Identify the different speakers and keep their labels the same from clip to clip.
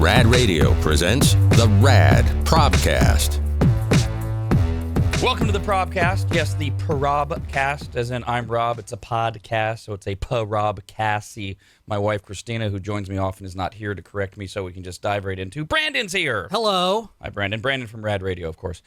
Speaker 1: Rad Radio presents the RADTV.
Speaker 2: Welcome to the pROBcast. Yes, the pROBcast, as in I'm Rob. It's a podcast, so it's a pROBcast. My wife, Christina, who joins me often, is not here to correct me, so we can just dive right into. Brandon's here.
Speaker 3: Hello.
Speaker 2: Hi, Brandon. Brandon from Rad Radio, of course.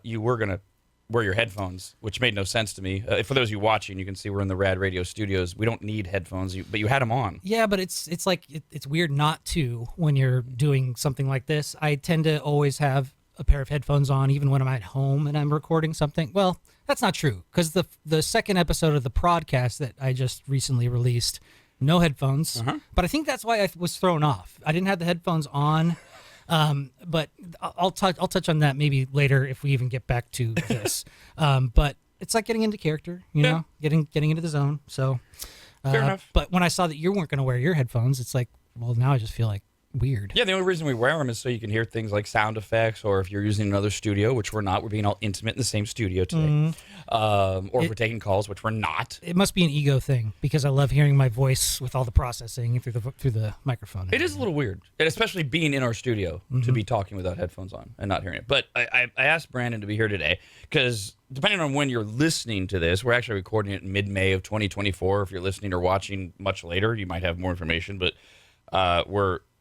Speaker 2: You were going to wear your headphones, which made no sense to me. For those of you watching, you can see we're in the Rad Radio studios. We don't need headphones, but you had them on.
Speaker 3: Yeah, but it's like it's weird not to when you're doing something like this. I tend to always have a pair of headphones on, even when I'm at home and I'm recording something. Well, that's not true, because the second episode of the pROBcast that I just recently released, no headphones. But I think that's why I was thrown off. I didn't have the headphones on. But I'll touch on that maybe later if we even get back to this. But it's like getting into character, you know, getting into the zone. So,
Speaker 2: Fair enough.
Speaker 3: But when I saw that you weren't going to wear your headphones, it's like, well, now I just feel like weird.
Speaker 2: Yeah, the only reason we wear them is so you can hear things like sound effects, or if you're using another studio, which we're not. We're being all intimate in the same studio today. Or if we're taking calls, which we're not.
Speaker 3: It must be an ego thing, because I love hearing my voice with all the processing through the microphone.
Speaker 2: It is a little weird, and especially being in our studio to be talking without headphones on and not hearing it. But I asked Brandon to be here today because depending on when you're listening to this, we're actually recording it in mid-May of 2024. If you're listening or watching much later, you might have more information. But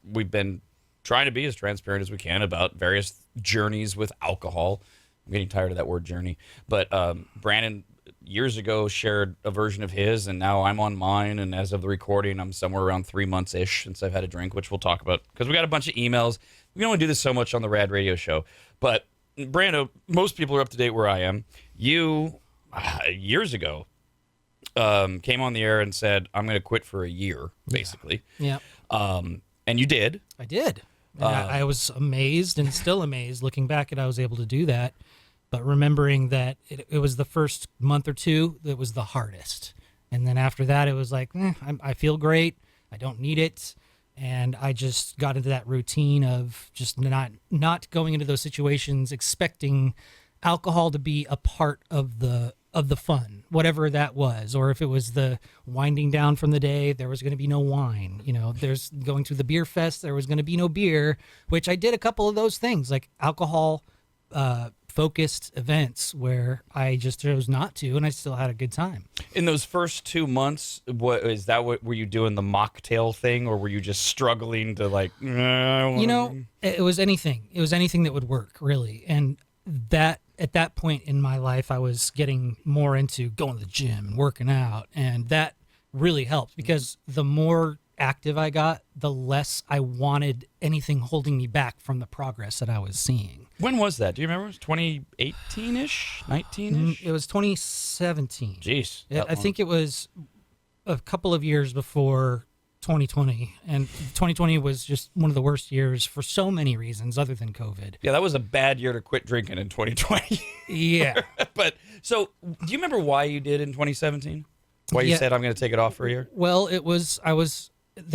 Speaker 2: we've been trying to be as transparent as we can about various journeys with alcohol. I'm getting tired of that word journey. But Brandon years ago shared a version of his, and now I'm on mine. And as of the recording, I'm somewhere around 3 months-ish since I've had a drink, which we'll talk about because we got a bunch of emails. We can only do this so much on the Rad Radio show. But Brando, most people are up to date where I am. You, years ago, came on the air and said, I'm going to quit for a year, basically.
Speaker 3: Yeah.
Speaker 2: And you did.
Speaker 3: I did. And I was amazed and still amazed looking back at I was able to do that. But remembering that it was the first month or two that was the hardest. And then after that, it was like, I feel great. I don't need it. And I just got into that routine of just not going into those situations expecting alcohol to be a part of the fun, whatever that was. Or if it was the winding down from the day, there was going to be no wine. You know, there's going to the beer fest, there was going to be no beer, which I did a couple of those things, like alcohol focused events where I just chose not to, and I still had a good time.
Speaker 2: In those first 2 months, what were you doing, the mocktail thing, or were you just struggling to like,
Speaker 3: you know, it was anything. It was anything that would work, really. And that at that point in my life, I was getting more into going to the gym and working out, and that really helped because the more active I got, the less I wanted anything holding me back from the progress that I was seeing.
Speaker 2: When was that? Do you remember? It was 2018-ish? 19-ish?
Speaker 3: It was 2017.
Speaker 2: Jeez.
Speaker 3: I think it was a couple of years before 2020, and 2020 was just one of the worst years for so many reasons other than COVID.
Speaker 2: Yeah, that was a bad year to quit drinking in 2020.
Speaker 3: Yeah.
Speaker 2: But so, do you remember why you did in 2017? Why you said I'm going to take it off for a year?
Speaker 3: Well, there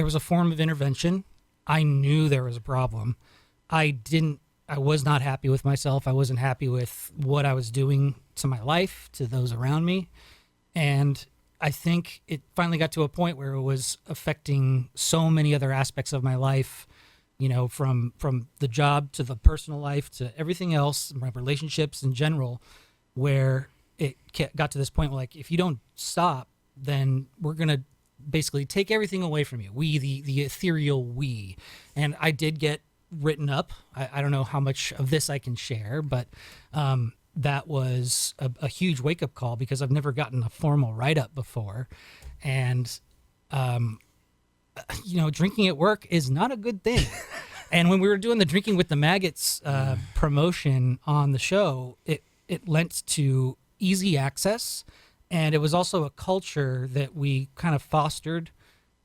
Speaker 3: was a form of intervention. I knew there was a problem. I was not happy with myself. I wasn't happy with what I was doing to my life, to those around me. And I think it finally got to a point where it was affecting so many other aspects of my life, you know, from the job to the personal life to everything else, my relationships in general, where it got to this point where, like, if you don't stop, then we're going to basically take everything away from you. The ethereal we. And I did get written up. I don't know how much of this I can share, but that was a huge wake-up call because I've never gotten a formal write-up before. And, you know, drinking at work is not a good thing. And when we were doing the Drinking with the Maggots promotion on the show, it lent to easy access. And it was also a culture that we kind of fostered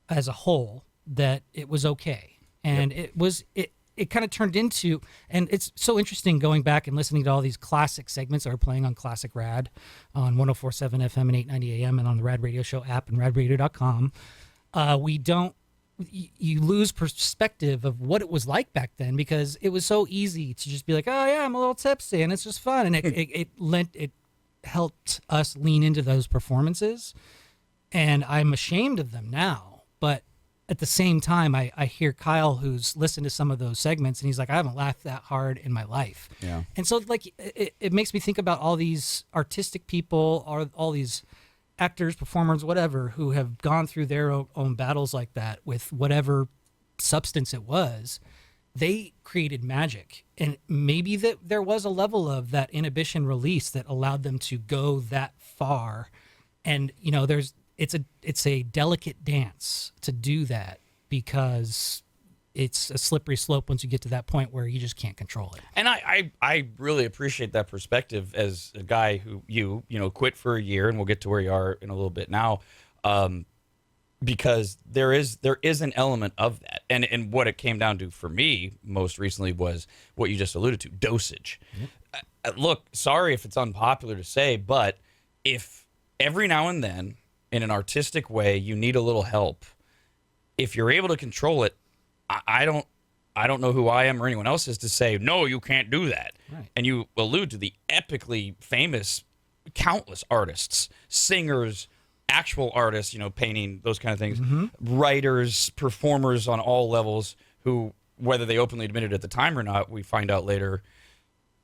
Speaker 3: as a whole, that it was okay. And it kind of turned into, and it's so interesting going back and listening to all these classic segments that are playing on Classic Rad on 104.7 FM and 890 AM and on the Rad Radio Show app and radradio.com. You lose perspective of what it was like back then, because it was so easy to just be like, oh yeah, I'm a little tipsy and it's just fun. And it helped us lean into those performances, and I'm ashamed of them now, but at the same time, I hear Kyle, who's listened to some of those segments, and he's like, I haven't laughed that hard in my life.
Speaker 2: Yeah.
Speaker 3: And so, like, it makes me think about all these artistic people, all these actors, performers, whatever, who have gone through their own battles like that with whatever substance it was. They created magic, and maybe that there was a level of that inhibition release that allowed them to go that far. And you know, it's a delicate dance to do that, because it's a slippery slope once you get to that point where you just can't control it.
Speaker 2: And I really appreciate that perspective as a guy who you know quit for a year, and we'll get to where you are in a little bit now. Because there is an element of that, and what it came down to for me most recently was what you just alluded to: dosage. Yep. Look, sorry if it's unpopular to say, but if every now and then, in an artistic way, you need a little help, if you're able to control it, I don't know who I am or anyone else is to say no, you can't do that.
Speaker 3: Right.
Speaker 2: And you allude to the epically famous, countless artists, singers, actual artists, you know, painting, those kind of things, writers, performers on all levels, who, whether they openly admitted at the time or not, we find out later.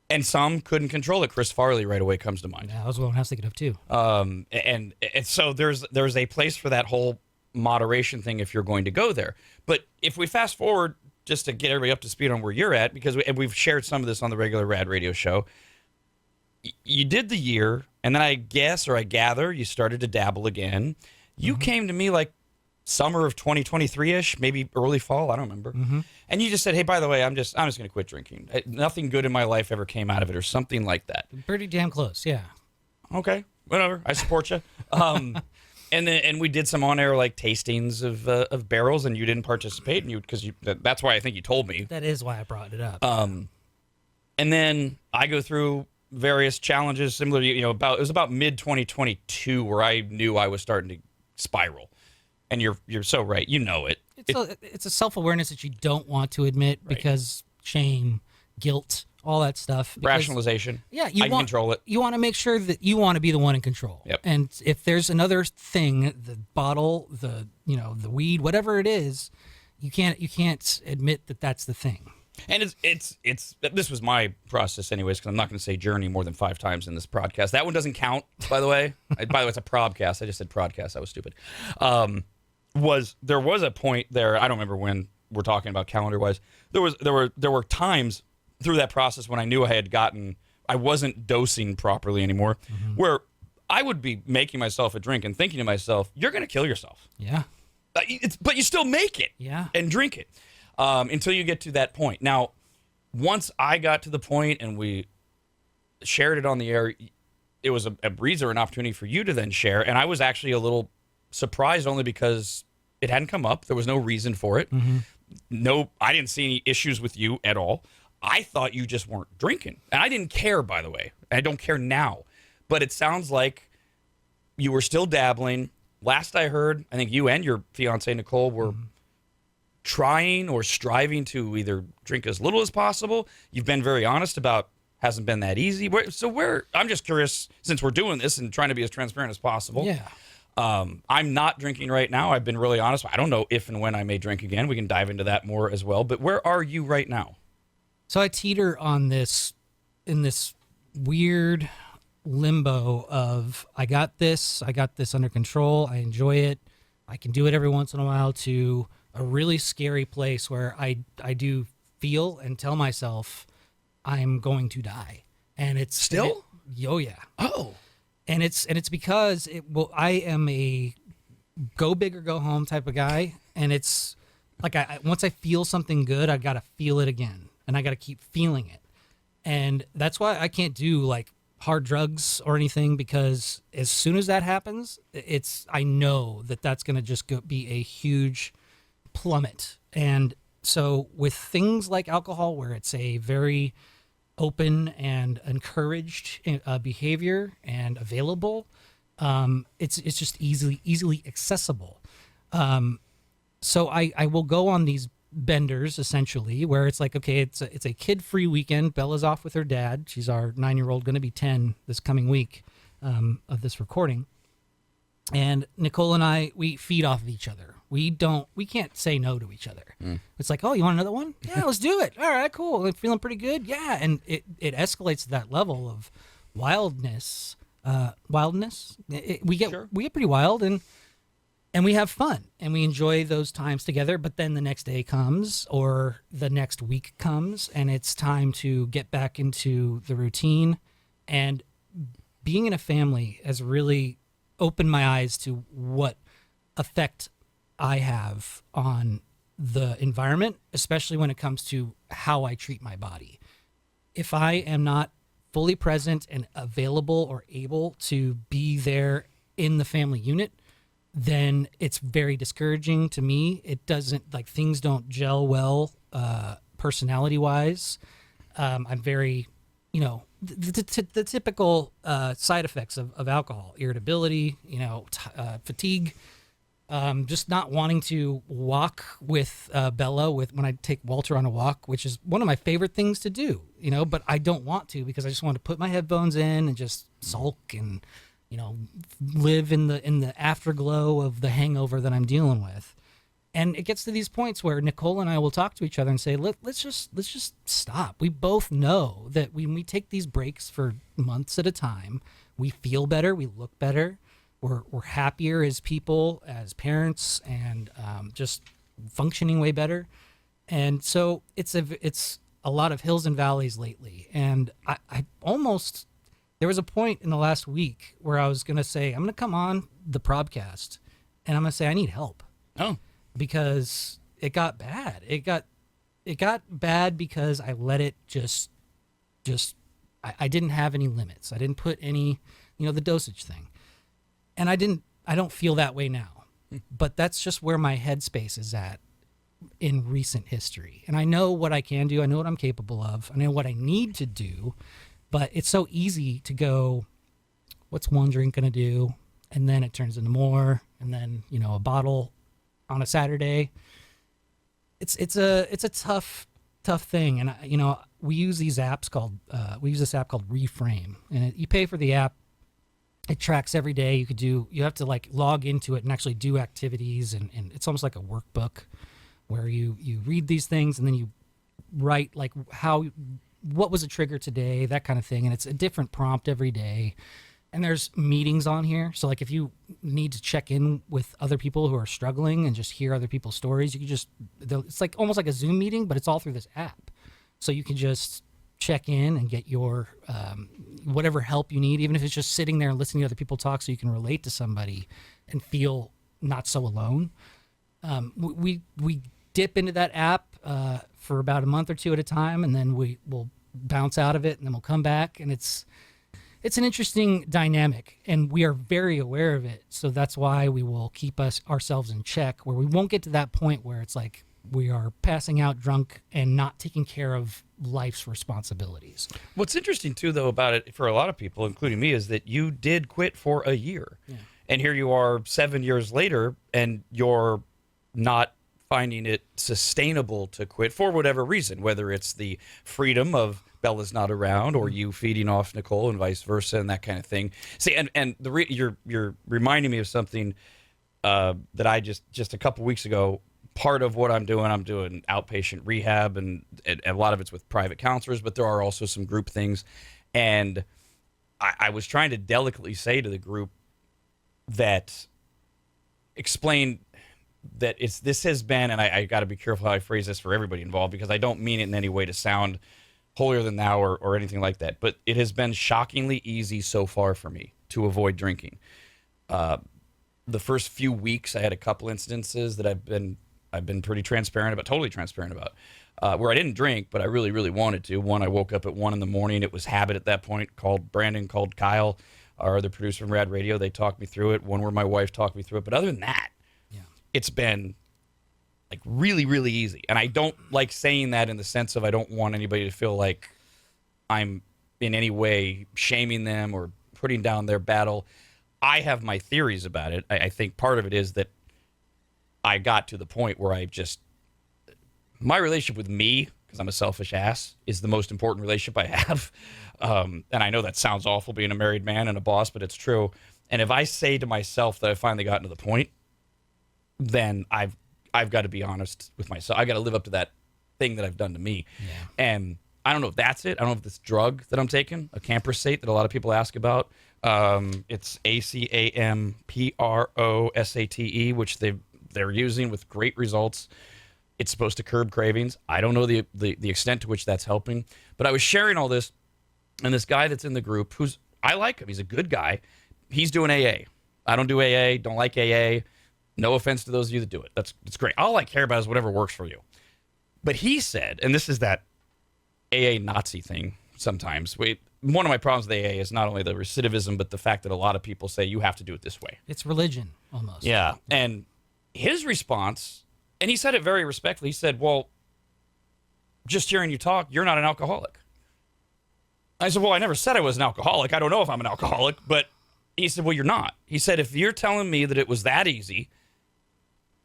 Speaker 2: And some couldn't control it. Chris Farley right away comes to mind.
Speaker 3: Yeah, that was what I was thinking of too.
Speaker 2: And so there's a place for that whole moderation thing if you're going to go there. But if we fast forward, just to get everybody up to speed on where you're at, because we've shared some of this on the regular Rad Radio show, you did the year, and then I guess, or I gather, you started to dabble again. You came to me like summer of 2023-ish, maybe early fall, I don't remember. And you just said, hey, by the way, I'm just going to quit drinking. Nothing good in my life ever came out of it, or something like that.
Speaker 3: Pretty damn close, yeah.
Speaker 2: Okay, whatever. I support you. And we did some on-air like tastings of barrels, and you didn't participate, and because that's why I think you told me.
Speaker 3: That is why I brought it up.
Speaker 2: And then I go through various challenges similar to, you know, it was about mid 2022 where I knew I was starting to spiral. And you're so right, you know it.
Speaker 3: It's a self-awareness that you don't want to admit, right, because shame, guilt, all that stuff. Because,
Speaker 2: rationalization.
Speaker 3: Yeah,
Speaker 2: I can control it.
Speaker 3: You want to make sure that you want to be the one in control.
Speaker 2: Yep.
Speaker 3: And if there's another thing, the bottle, the weed, whatever it is, you can't admit that that's the thing.
Speaker 2: And it's this was my process anyways, because I'm not going to say journey more than 5 times in this podcast. That one doesn't count, by the way. By the way, it's a pROBcast. I just said prodcast. I was stupid. There was a point there, I don't remember when we're talking about calendar-wise. There were times through that process when I knew I wasn't dosing properly anymore, where I would be making myself a drink and thinking to myself, you're going to kill yourself.
Speaker 3: Yeah.
Speaker 2: But you still make it.
Speaker 3: Yeah.
Speaker 2: And drink it. Until you get to that point. Now, once I got to the point and we shared it on the air, it was a breeze or an opportunity for you to then share. And I was actually a little surprised, only because it hadn't come up. There was no reason for it. No, I didn't see any issues with you at all. I thought you just weren't drinking. And I didn't care, by the way. I don't care now. But it sounds like you were still dabbling. Last I heard, I think you and your fiance, Nicole, were trying or striving to either drink as little as possible. You've been very honest about hasn't been that easy. I'm just curious, since we're doing this and trying to be as transparent as possible.
Speaker 3: Yeah.
Speaker 2: I'm not drinking right now. I've been really honest. I don't know if and when I may drink again. We can dive into that more as well. But where are you right now?
Speaker 3: So I teeter on this, in this weird limbo of I got this under control. I enjoy it. I can do it every once in a while, to a really scary place where I do feel and tell myself I'm going to die. And it's
Speaker 2: still?
Speaker 3: Oh yeah.
Speaker 2: Oh.
Speaker 3: And it's because I am a go big or go home type of guy, and it's like once I feel something good, I got to feel it again, and I got to keep feeling it. And that's why I can't do like hard drugs or anything, because as soon as that happens, I know that's going to just be a huge plummet. And so with things like alcohol, where it's a very open and encouraged behavior and available, it's just easily accessible. So I will go on these benders, essentially, where it's like, okay, it's a kid-free weekend. Bella's off with her dad. She's our 9-year-old, going to be 10 this coming week of this recording. And Nicole and I, we feed off of each other. We can't say no to each other. It's like, oh, you want another one? Yeah, let's do it. All right, cool. Feeling pretty good? Yeah. And it escalates to that level of wildness. We get pretty wild and we have fun and we enjoy those times together. But then the next day comes or the next week comes and it's time to get back into the routine. And being in a family has really opened my eyes to what effect I have on the environment, especially when it comes to how I treat my body. If I am not fully present and available or able to be there in the family unit, then it's very discouraging to me. It doesn't, like, things don't gel well personality wise. I'm very, the typical side effects of alcohol: irritability, fatigue, just not wanting to walk with Bella when I take Walter on a walk, which is one of my favorite things to do, but I don't want to because I just want to put my headphones in and just sulk and, live in the afterglow of the hangover that I'm dealing with. And it gets to these points where Nicole and I will talk to each other and say, let's just stop. We both know that when we take these breaks for months at a time, we feel better, we look better, we're happier as people, as parents, and just functioning way better. And so it's a lot of hills and valleys lately. And I almost, there was a point in the last week where I was going to say, I'm going to come on the pROBcast and I'm going to say, I need help.
Speaker 2: Oh.
Speaker 3: Because it got bad. It got bad because I let it I didn't have any limits. I didn't put any, the dosage thing. And I don't feel that way now. But that's just where my headspace is at in recent history. And I know what I can do. I know what I'm capable of. I know what I need to do. But it's so easy to go, what's one drink going to do? And then it turns into more. And then, a bottle on a Saturday. It's a tough thing. And, we use this app called Reframe. And you pay for the app. It tracks every day. You have to log into it and actually do activities. And it's almost like a workbook where you read these things and then you write what was a trigger today, that kind of thing. And it's a different prompt every day. And there's meetings on here. So if you need to check in with other people who are struggling and just hear other people's stories, you can it's almost like a Zoom meeting, but it's all through this app. So you can just check in and get your whatever help you need, even if it's just sitting there and listening to other people talk so you can relate to somebody and feel not so alone. We dip into that app for about a month or two at a time, and then we'll bounce out of it, and then we'll come back. And it's an interesting dynamic, and we are very aware of it. So that's why we will keep ourselves in check, where we won't get to that point where it's like we are passing out drunk and not taking care of life's responsibilities.
Speaker 2: What's interesting, too, though, about it for a lot of people, including me, is that you did quit for a year. Yeah. And here you are 7 years later, and you're not finding it sustainable to quit for whatever reason, whether it's the freedom of Bella's not around or you feeding off Nicole and vice versa and that kind of thing. See, and you're reminding me of something that I just a couple weeks ago, part of what I'm doing outpatient rehab, and a lot of it's with private counselors, but there are also some group things. And I was trying to delicately say to the group explain that this has been, and I got to be careful how I phrase this for everybody involved, because I don't mean it in any way to sound holier than thou or anything like that, but it has been shockingly easy so far for me to avoid drinking. The first few weeks, I had a couple instances that I've been pretty transparent about, totally transparent about, where I didn't drink, but I really, really wanted to. One, I woke up at 1 a.m. It was habit at that point. Called Brandon, called Kyle, our other producer from Rad Radio. They talked me through it. One where my wife talked me through it. But other than that, it's been really, really easy. And I don't like saying that in the sense of I don't want anybody to feel like I'm in any way shaming them or putting down their battle. I have my theories about it. I think part of it is that I got to the point where my relationship with me, because I'm a selfish ass, is the most important relationship I have. And I know that sounds awful being a married man and a boss, but it's true. And if I say to myself that I've finally gotten to the point, then I've got to be honest with myself. I got to live up to that thing that I've done to me.
Speaker 3: Yeah.
Speaker 2: And I don't know if that's it. I don't know if this drug that I'm taking, a camprosate that a lot of people ask about. It's ACAMPROSATE, which they're using with great results. It's supposed to curb cravings. I don't know the extent to which that's helping. But I was sharing all this, and this guy that's in the group, I like him. He's a good guy. He's doing AA. I don't do AA. Don't like AA. No offense to those of you that do it. That's great. All I care about is whatever works for you. But he said, and this is that AA Nazi thing sometimes. One of my problems with AA is not only the recidivism, but the fact that a lot of people say you have to do it this way.
Speaker 3: It's religion, almost.
Speaker 2: Yeah. And his response, and he said it very respectfully, he said, well, just hearing you talk, you're not an alcoholic. I said, well, I never said I was an alcoholic. I don't know if I'm an alcoholic. But he said, well, you're not. He said, if you're telling me that it was that easy,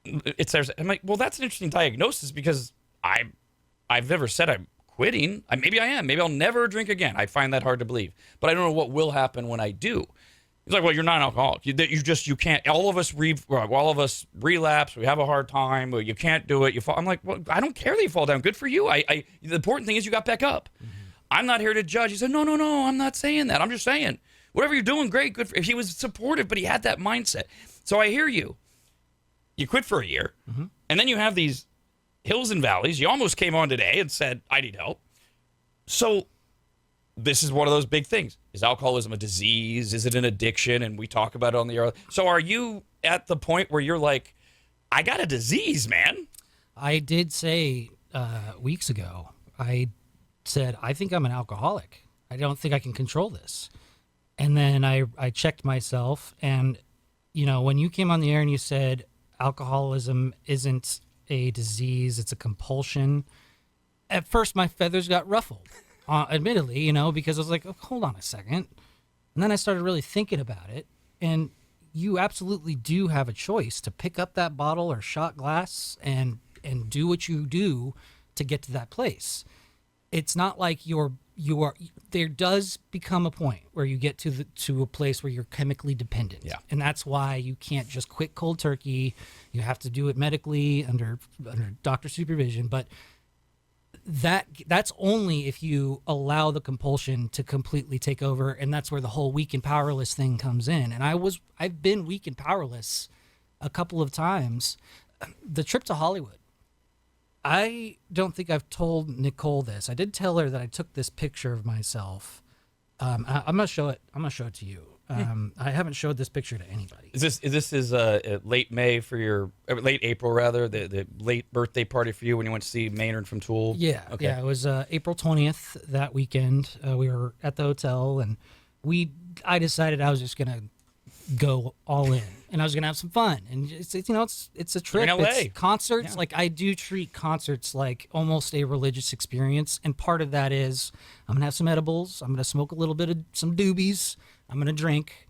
Speaker 2: I'm like, well, that's an interesting diagnosis because I've never said I'm quitting. Maybe I am. Maybe I'll never drink again. I find that hard to believe. But I don't know what will happen when I do. He's like, well, you're not an alcoholic. You can't. All of us relapse. We have a hard time. You can't do it. You fall. I'm like, well, I don't care that you fall down. Good for you. The important thing is you got back up. Mm-hmm. I'm not here to judge. He said, no, I'm not saying that. I'm just saying whatever you're doing, great. Good. He was supportive, but he had that mindset. So I hear you. You quit for a year, mm-hmm. and then you have these hills and valleys. You almost came on today and said, I need help. So this is one of those big things. Is alcoholism a disease? Is it an addiction? And we talk about it on the air. So are you at the point where you're like, I got a disease, man?
Speaker 3: I did say weeks ago, I said, I think I'm an alcoholic. I don't think I can control this. And then I checked myself. And, when you came on the air and you said alcoholism isn't a disease, it's a compulsion. At first, my feathers got ruffled, admittedly, because I was like, oh, hold on a second. And then I started really thinking about it. And you absolutely do have a choice to pick up that bottle or shot glass and do what you do to get to that place. It's not like there does become a point where you get to a place where you're chemically dependent.
Speaker 2: Yeah.
Speaker 3: And that's why you can't just quit cold turkey. You have to do it medically under doctor supervision. But that's only if you allow the compulsion to completely take over, and that's where the whole weak and powerless thing comes in. And I've been weak and powerless a couple of times. The trip to Hollywood, I don't think I've told Nicole this. I did tell her that I took this picture of myself. I'm gonna show it. I'm gonna show it to you. I haven't showed this picture to anybody.
Speaker 2: Is this late May for your late April rather, the late birthday party for you when you went to see Maynard from Tool?
Speaker 3: Yeah, okay. Yeah. It was April 20th that weekend. We were at the hotel and I decided I was just gonna go all in and I was gonna have some fun. And it's a trip.
Speaker 2: You're in LA.
Speaker 3: It's concerts.
Speaker 2: Yeah.
Speaker 3: Like I do treat concerts like almost a religious experience, and part of that is I'm gonna have some edibles. I'm gonna smoke a little bit of some doobies. I'm going to drink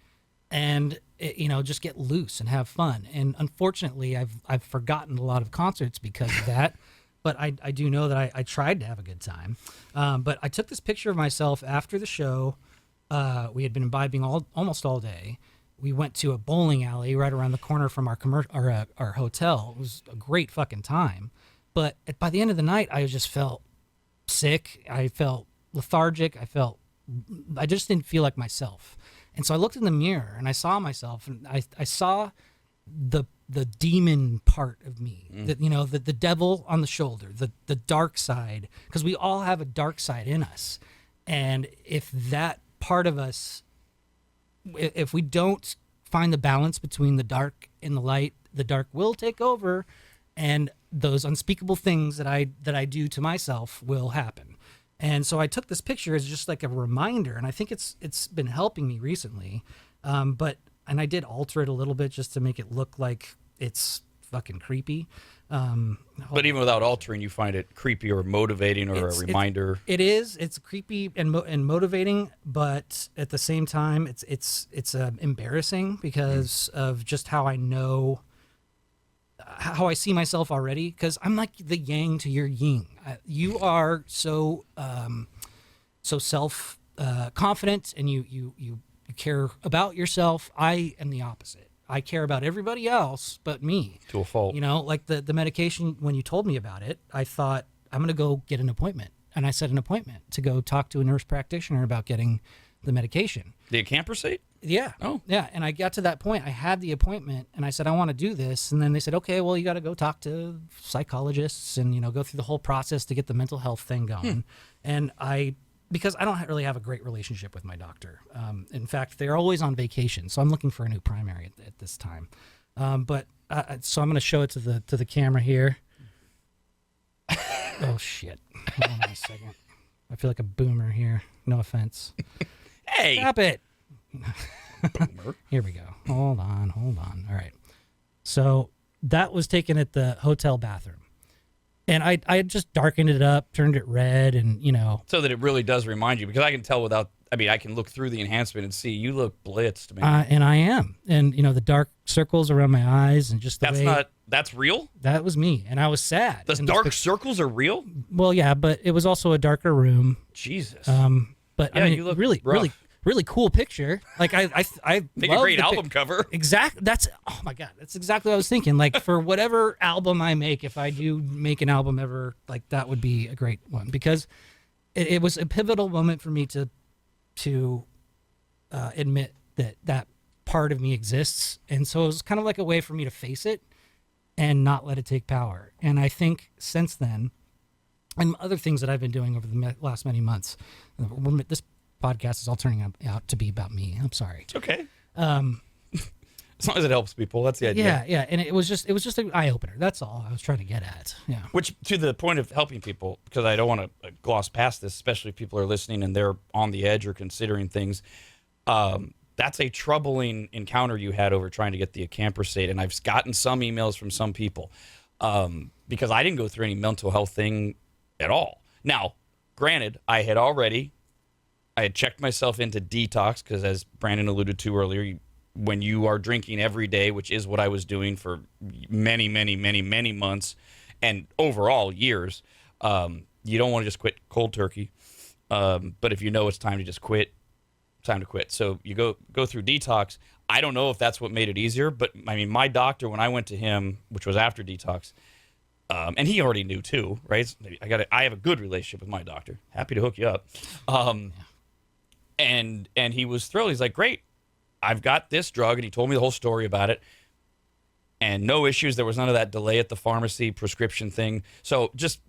Speaker 3: and, just get loose and have fun. And unfortunately, I've forgotten a lot of concerts because of that. But I do know that I tried to have a good time. But I took this picture of myself after the show. We had been imbibing almost all day. We went to a bowling alley right around the corner from our hotel. It was a great fucking time. But by the end of the night, I just felt sick. I felt lethargic. I just didn't feel like myself. And so I looked in the mirror and I saw myself, and I saw the demon part of me, the devil on the shoulder, the dark side, because we all have a dark side in us. And if that part of us, if we don't find the balance between the dark and the light, the dark will take over, and those unspeakable things that I do to myself will happen. And so I took this picture as just like a reminder, and I think it's been helping me recently. And I did alter it a little bit just to make it look like it's fucking creepy.
Speaker 2: But even without altering, you find it creepy or motivating or a reminder.
Speaker 3: It's creepy and motivating, but at the same time, it's embarrassing because of just how I know. How I see myself already, because I'm like the yang to your yin. You are so self confident, and you care about yourself. I am the opposite. I care about everybody else but me.
Speaker 2: To a fault.
Speaker 3: You know, like the medication, when you told me about it, I thought, I'm going to go get an appointment. And I set an appointment to go talk to a nurse practitioner about getting the medication.
Speaker 2: The acamprosate?
Speaker 3: Yeah.
Speaker 2: Oh.
Speaker 3: Yeah. And I got to that point. I had the appointment and I said, I want to do this. And then they said, okay, well, you got to go talk to psychologists and, go through the whole process to get the mental health thing going. And because I don't really have a great relationship with my doctor. In fact, they're always on vacation. So I'm looking for a new primary at this time. So I'm going to show it to the camera here. Oh, shit. Hold on a second. I feel like a boomer here. No offense.
Speaker 2: Hey!
Speaker 3: Stop it.
Speaker 2: Boomer.
Speaker 3: Here we go. Hold on. All right. So that was taken at the hotel bathroom. And I just darkened it up, turned it red, and,
Speaker 2: So that it really does remind you, because I can tell I can look through the enhancement and see you look blitzed, man.
Speaker 3: and I am. And, the dark circles around my eyes and just the
Speaker 2: That's real?
Speaker 3: That was me. And I was sad.
Speaker 2: The dark circles are real?
Speaker 3: Well, yeah, but it was also a darker room.
Speaker 2: Jesus.
Speaker 3: But
Speaker 2: Yeah,
Speaker 3: I mean,
Speaker 2: you look
Speaker 3: really,
Speaker 2: rough.
Speaker 3: really, really cool picture. Like I
Speaker 2: Make a
Speaker 3: love
Speaker 2: great
Speaker 3: the
Speaker 2: album cover.
Speaker 3: Exactly. Oh my God, that's exactly what I was thinking. Like for whatever album I make, if I do make an album ever, like that would be a great one, because it was a pivotal moment for me to admit that part of me exists, and so it was kind of like a way for me to face it and not let it take power. And I think since then, and other things that I've been doing over the last many months, this podcast is all turning out to be about me. I'm sorry.
Speaker 2: It's okay. As long as it helps people, that's the idea.
Speaker 3: Yeah. And it was just an eye opener. That's all I was trying to get at. Yeah.
Speaker 2: Which, to the point of helping people, because I don't want to gloss past this, especially if people are listening and they're on the edge or considering things. That's a troubling encounter you had over trying to get the acamprosate, and I've gotten some emails from some people because I didn't go through any mental health thing at all. Now, granted, I had checked myself into detox because, as Brandon alluded to earlier, when you are drinking every day, which is what I was doing for many, many, many, many months and overall years, you don't want to just quit cold turkey. But if you know it's time to just quit, time to quit. So you go through detox. I don't know if that's what made it easier, but I mean, my doctor, when I went to him, which was after detox, and he already knew too, right? I have a good relationship with my doctor. Happy to hook you up. And he was thrilled. He's like, great, I've got this drug. And he told me the whole story about it. And no issues. There was none of that delay at the pharmacy prescription thing. So just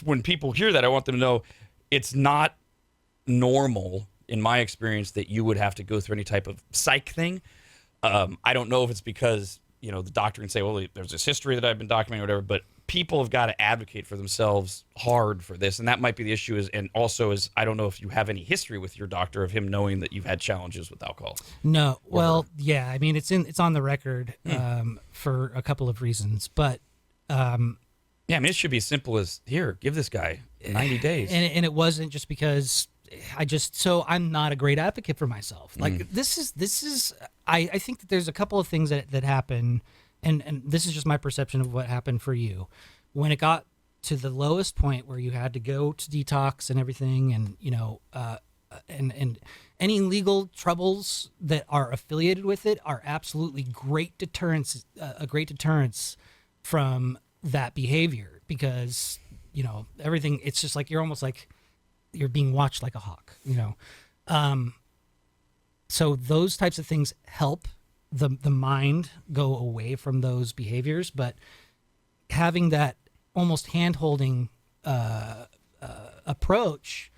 Speaker 2: when people hear that, I want them to know it's not normal, in my experience, that you would have to go through any type of psych thing. I don't know if it's because, the doctor can say, well, there's this history that I've been documenting or whatever, but people have got to advocate for themselves hard for this. And that might be the issue and also I don't know if you have any history with your doctor of him knowing that you've had challenges with alcohol.
Speaker 3: No. Well, yeah, I mean, it's on the record for a couple of reasons, but
Speaker 2: yeah, I mean, it should be as simple as, here, give this guy 90 days.
Speaker 3: And it wasn't just because I'm not a great advocate for myself. Like this is I think that there's a couple of things that happen, and this is just my perception of what happened for you. When it got to the lowest point where you had to go to detox and everything, and and any legal troubles that are affiliated with it are absolutely a great deterrence from that behavior, because everything, it's just like you're almost like you're being watched like a hawk, so those types of things help the mind go away from those behaviors. But having that almost hand-holding approach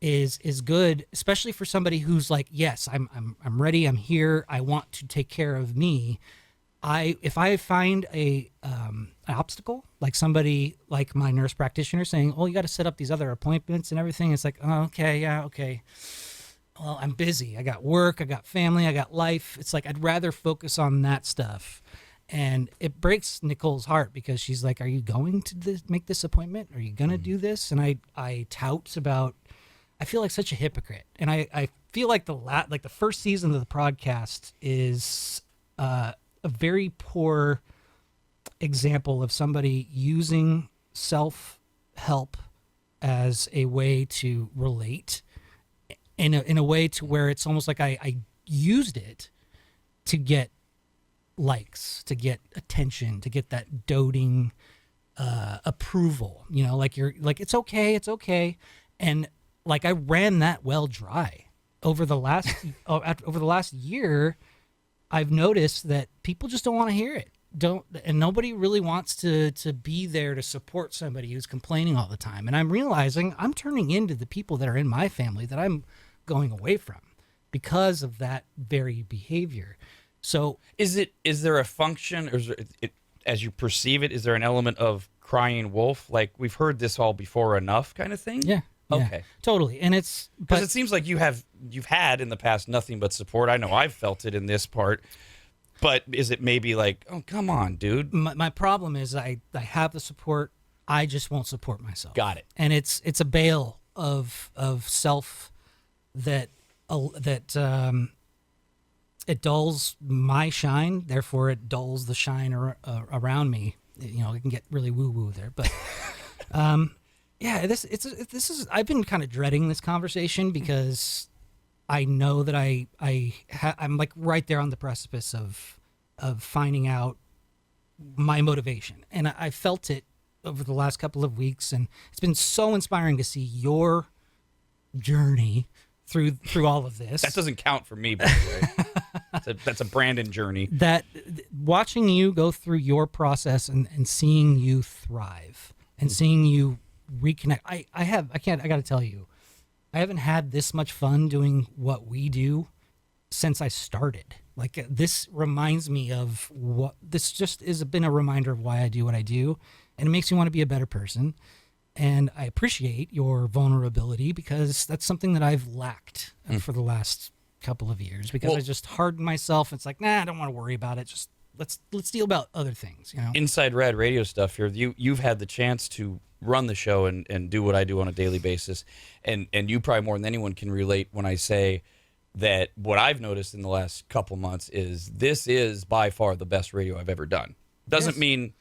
Speaker 3: is good, especially for somebody who's like, yes, I'm ready, I'm here, I want to take care of me. If I find an obstacle, like somebody like my nurse practitioner saying, oh, you got to set up these other appointments and everything, it's like, oh, okay. Well, I'm busy. I got work, I got family, I got life. It's like, I'd rather focus on that stuff. And it breaks Nicole's heart, because she's like, are you going to make this appointment? Are you going to do this? And I tout about, I feel like such a hypocrite. And I feel like the first season of the podcast is a very poor example of somebody using self-help as a way to relate in a way to where it's almost like I used it to get likes, to get attention, to get that doting approval. You know, like you're like, it's okay. And like I ran that well dry over the last over the last year. I've noticed that people just don't want to hear it. And nobody really wants to be there to support somebody who's complaining all the time. And I'm realizing I'm turning into the people that are in my family that I'm going away from because of that very behavior. So
Speaker 2: is there a function, or is it, as you perceive it, is there an element of crying wolf? Like, we've heard this all before enough kind of thing?
Speaker 3: Yeah.
Speaker 2: Okay.
Speaker 3: Totally. And it's
Speaker 2: because it seems like you've had in the past nothing but support. I know I've felt it in this part. But is it maybe like, oh, come on, dude?
Speaker 3: My problem is I have the support. I just won't support myself.
Speaker 2: Got it.
Speaker 3: And it's a bale of self that it dulls my shine. Therefore, it dulls the shine around me. You know, it can get really woo woo there. But yeah, this is. I've been kind of dreading this conversation because I know that I'm like right there on the precipice of finding out my motivation. And I felt it over the last couple of weeks, and it's been so inspiring to see your journey through all of this.
Speaker 2: That doesn't count for me, by the way. That's a Brandon journey.
Speaker 3: That watching you go through your process and seeing you thrive and seeing you reconnect. I got to tell you, I haven't had this much fun doing what we do since I started. Like, this reminds me of what this just has been a reminder of why I do what I do, and it makes me want to be a better person. And I appreciate your vulnerability because that's something that I've lacked for the last couple of years, because I just hardened myself. It's like, nah, I don't want to worry about it. Just let's deal about other things, you know.
Speaker 2: Inside Rad Radio stuff here. You've had the chance to run the show and do what I do on a daily basis, and you probably more than anyone can relate when I say that what I've noticed in the last couple months is this is by far the best radio I've ever done. Doesn't mean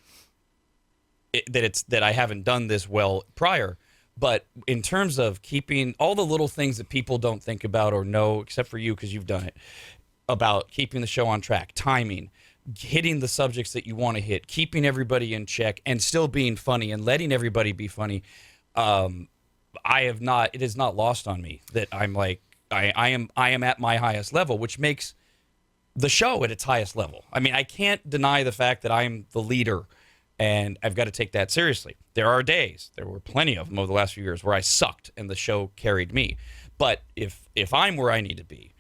Speaker 2: that I haven't done this well prior, but in terms of keeping all the little things that people don't think about or know, except for you because you've done it, about keeping the show on track, timing, hitting the subjects that you want to hit, keeping everybody in check, and still being funny and letting everybody be funny. It is not lost on me that I'm like, I am at my highest level, which makes the show at its highest level. I mean, I can't deny the fact that I'm the leader, and I've got to take that seriously. There are days, there were plenty of them over the last few years, where I sucked and the show carried me. But if I'm where I need to be,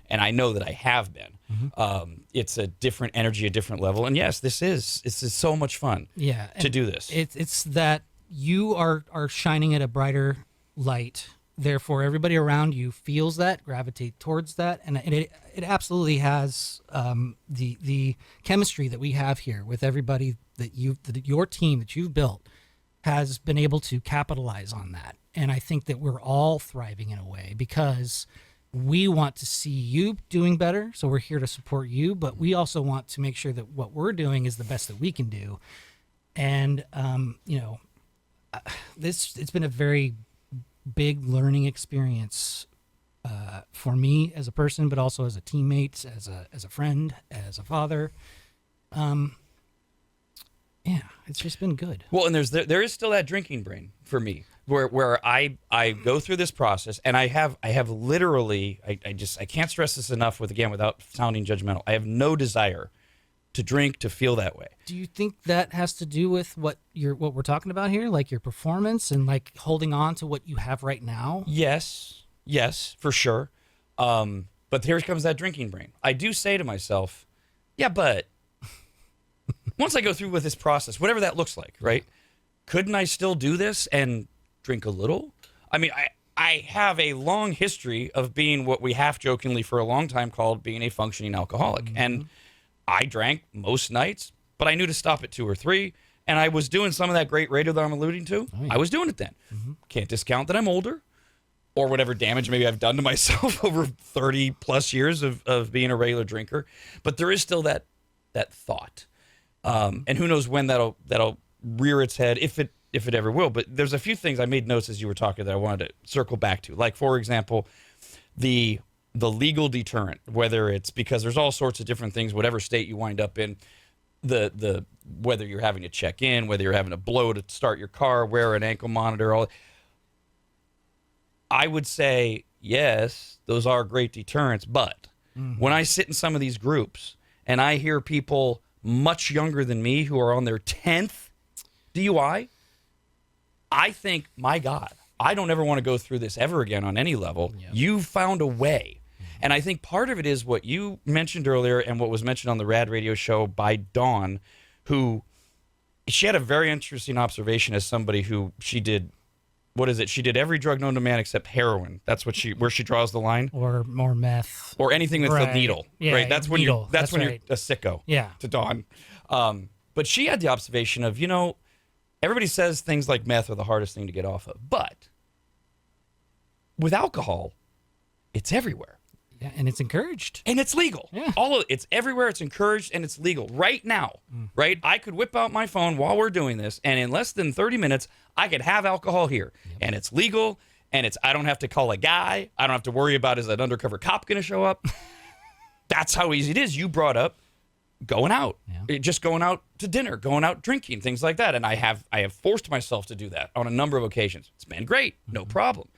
Speaker 2: and I know that I have been, it's a different energy, a different level. And yes, this is so much fun.
Speaker 3: Yeah,
Speaker 2: to do this.
Speaker 3: It's that you are shining at a brighter light. Therefore, everybody around you feels that, gravitate towards that, and it absolutely has the chemistry that we have here with everybody that your team that you've built has been able to capitalize on that. And I think that we're all thriving in a way because we want to see you doing better. So we're here to support you, but we also want to make sure that what we're doing is the best that we can do. And, it's been a very big learning experience for me as a person, but also as a teammate, as a friend, as a father. Yeah, it's just been good.
Speaker 2: Well, and there is still that drinking brain for me, where I go through this process, and I have literally I can't stress this enough without sounding judgmental. I have no desire to drink, to feel that way.
Speaker 3: Do you think that has to do with what we're talking about here, like your performance and like holding on to what you have right now?
Speaker 2: Yes, for sure. But here comes that drinking brain. I do say to myself, yeah, but once I go through with this process, whatever that looks like, right? Couldn't I still do this and drink a little? I mean, I have a long history of being what we half-jokingly for a long time called being a functioning alcoholic. And I drank most nights, but I knew to stop at 2 or 3. And I was doing some of that great radio that I'm alluding to. Oh, yeah. I was doing it then. Can't discount that I'm older or whatever damage maybe I've done to myself over 30 plus years of being a regular drinker. But there is still that thought. And who knows when that'll rear its head, if it ever will. But there's a few things I made notes as you were talking that I wanted to circle back to. Like, for example, the the legal deterrent, whether it's because there's all sorts of different things, whatever state you wind up in, the whether you're having to check in, whether you're having to blow to start your car, wear an ankle monitor, I would say, yes, those are great deterrents. But when I sit in some of these groups and I hear people much younger than me who are on their 10th DUI, I think, my God, I don't ever want to go through this ever again on any level. Yep. You found a way. And I think part of it is what you mentioned earlier and what was mentioned on the Rad Radio show by Dawn, who she had a very interesting observation as somebody who she did, what is it? She did every drug known to man except heroin. That's what where she draws the line.
Speaker 3: Or more meth.
Speaker 2: Or anything with a needle.
Speaker 3: Yeah,
Speaker 2: right? That's when
Speaker 3: needle.
Speaker 2: That's when
Speaker 3: right.
Speaker 2: you're a sicko.
Speaker 3: Yeah.
Speaker 2: To Dawn. But she had the observation of, everybody says things like meth are the hardest thing to get off of. But with alcohol, it's everywhere.
Speaker 3: Yeah, and it's encouraged.
Speaker 2: And it's legal.
Speaker 3: Yeah.
Speaker 2: It's everywhere, it's encouraged, and it's legal. Right now, right? I could whip out my phone while we're doing this, and in less than 30 minutes, I could have alcohol here. Yep. And it's legal, and I don't have to call a guy. I don't have to worry about, is that undercover cop going to show up? That's how easy it is. You brought up going out. Yeah. Just going out to dinner, going out drinking, things like that. And I have forced myself to do that on a number of occasions. It's been great. No problem.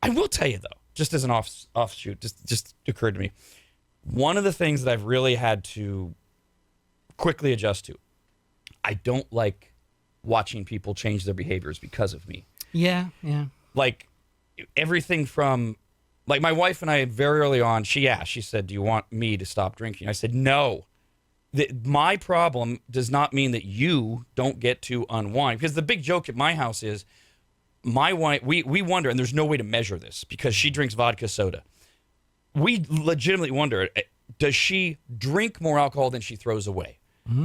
Speaker 2: I will tell you, though, just as an offshoot, just occurred to me. One of the things that I've really had to quickly adjust to, I don't like watching people change their behaviors because of me.
Speaker 3: Yeah.
Speaker 2: Like everything from, like my wife and I very early on, she said, do you want me to stop drinking? I said, no. My problem does not mean that you don't get to unwind. Because the big joke at my house is, my wife, we wonder, and there's no way to measure this because she drinks vodka soda. We legitimately wonder, does she drink more alcohol than she throws away?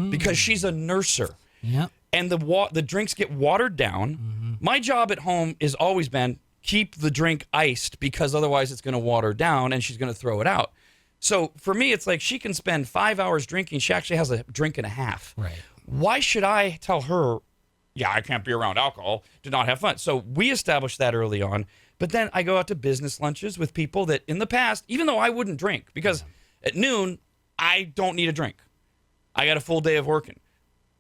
Speaker 2: Because she's a nurser.
Speaker 3: Yep.
Speaker 2: And the drinks get watered down. My job at home has always been keep the drink iced because otherwise it's going to water down and she's going to throw it out. So for me, it's like she can spend 5 hours drinking. She actually has a drink and a half.
Speaker 3: Right.
Speaker 2: Why should I tell her, yeah, I can't be around alcohol to not have fun? So we established that early on. But then I go out to business lunches with people that in the past, even though I wouldn't drink, because at noon, I don't need a drink. I got a full day of working.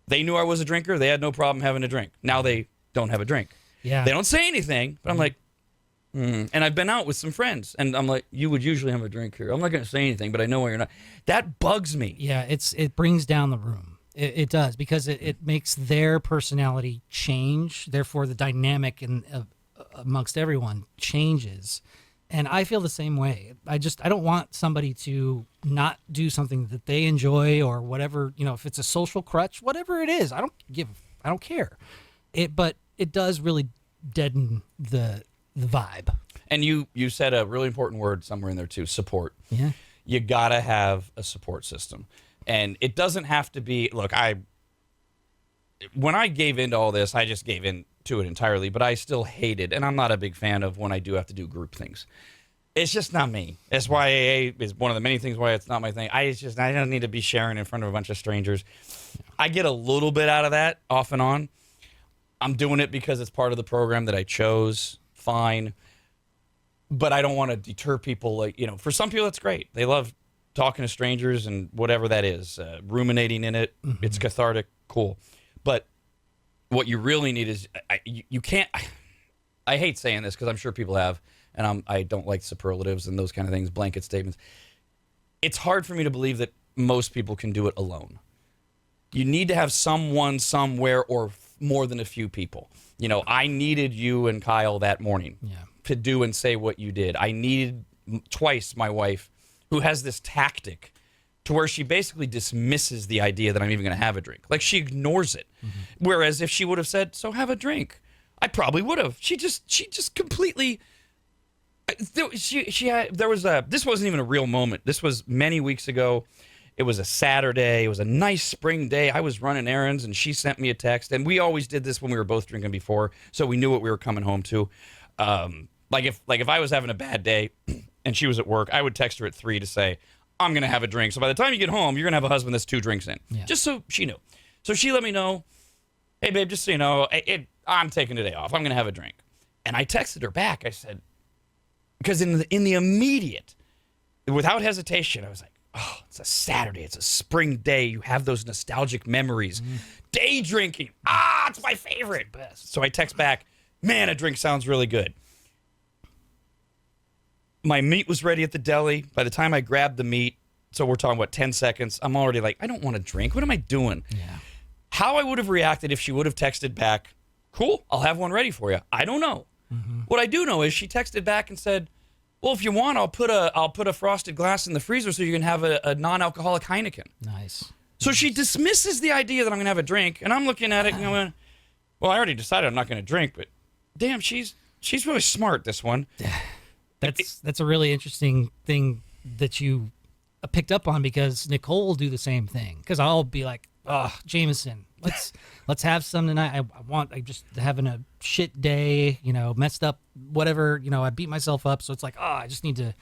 Speaker 2: They knew I was a drinker. They had no problem having a drink. Now they don't have a drink.
Speaker 3: Yeah.
Speaker 2: They don't say anything, but I'm like, And I've been out with some friends, and I'm like, you would usually have a drink here. I'm not going to say anything, but I know why you're not. That bugs me.
Speaker 3: Yeah, it brings down the room. It does, because it makes their personality change. Therefore, the dynamic amongst everyone changes. And I feel the same way. I don't want somebody to not do something that they enjoy or whatever, if it's a social crutch, whatever it is, I don't care. But it does really deaden the vibe.
Speaker 2: And you said a really important word somewhere in there too, support.
Speaker 3: Yeah.
Speaker 2: You got to have a support system. And it doesn't have to be, look, when I gave into all this, I just gave in to it entirely, but I still hated, and I'm not a big fan of when I do have to do group things. It's just not me. That's why AA is one of the many things why it's not my thing. I don't need to be sharing in front of a bunch of strangers. I get a little bit out of that off and on. I'm doing it because it's part of the program that I chose. Fine. But I don't want to deter people. For some people, that's great. They love talking to strangers and whatever that is, ruminating in it. Mm-hmm. It's cathartic. Cool. But what you really need is, you can't, I hate saying this because I'm sure people have, and I don't like superlatives and those kind of things, blanket statements. It's hard for me to believe that most people can do it alone. You need to have someone somewhere or more than a few people. I needed you and Kyle that morning to do and say what you did. I needed twice my wife, who has this tactic to where she basically dismisses the idea that I'm even going to have a drink. Like, she ignores it. Mm-hmm. Whereas if she would have said, so have a drink, I probably would have. She just completely, this wasn't even a real moment. This was many weeks ago. It was a Saturday. It was a nice spring day. I was running errands, and she sent me a text. And we always did this when we were both drinking before, so we knew what we were coming home to. Like if I was having a bad day and she was at work, I would text her at 3 to say, I'm going to have a drink. So by the time you get home, you're going to have a husband that's 2 drinks in. Yeah. Just so she knew. So she let me know, hey, babe, just so you know, I'm taking today off. I'm going to have a drink. And I texted her back. I said, because in the immediate, without hesitation, I was like, oh, it's a Saturday. It's a spring day. You have those nostalgic memories. Day drinking. It's my favorite. Best. So I text back, man, a drink sounds really good. My meat was ready at the deli. By the time I grabbed the meat, so we're talking about 10 seconds, I'm already like, I don't want to drink. What am I doing?
Speaker 3: Yeah.
Speaker 2: How I would have reacted if she would have texted back, cool, I'll have one ready for you. I don't know. What I do know is she texted back and said, well, if you want, I'll put a frosted glass in the freezer so you can have a non-alcoholic Heineken.
Speaker 3: Nice.
Speaker 2: So she dismisses the idea that I'm going to have a drink, and I'm looking at it and going, well, I already decided I'm not going to drink, but damn, she's really smart, this one.
Speaker 3: That's a really interesting thing that you picked up on, because Nicole will do the same thing. Because I'll be like, oh, Jameson, let's have some tonight. I'm just having a shit day, messed up, whatever, I beat myself up. So it's like, I just need to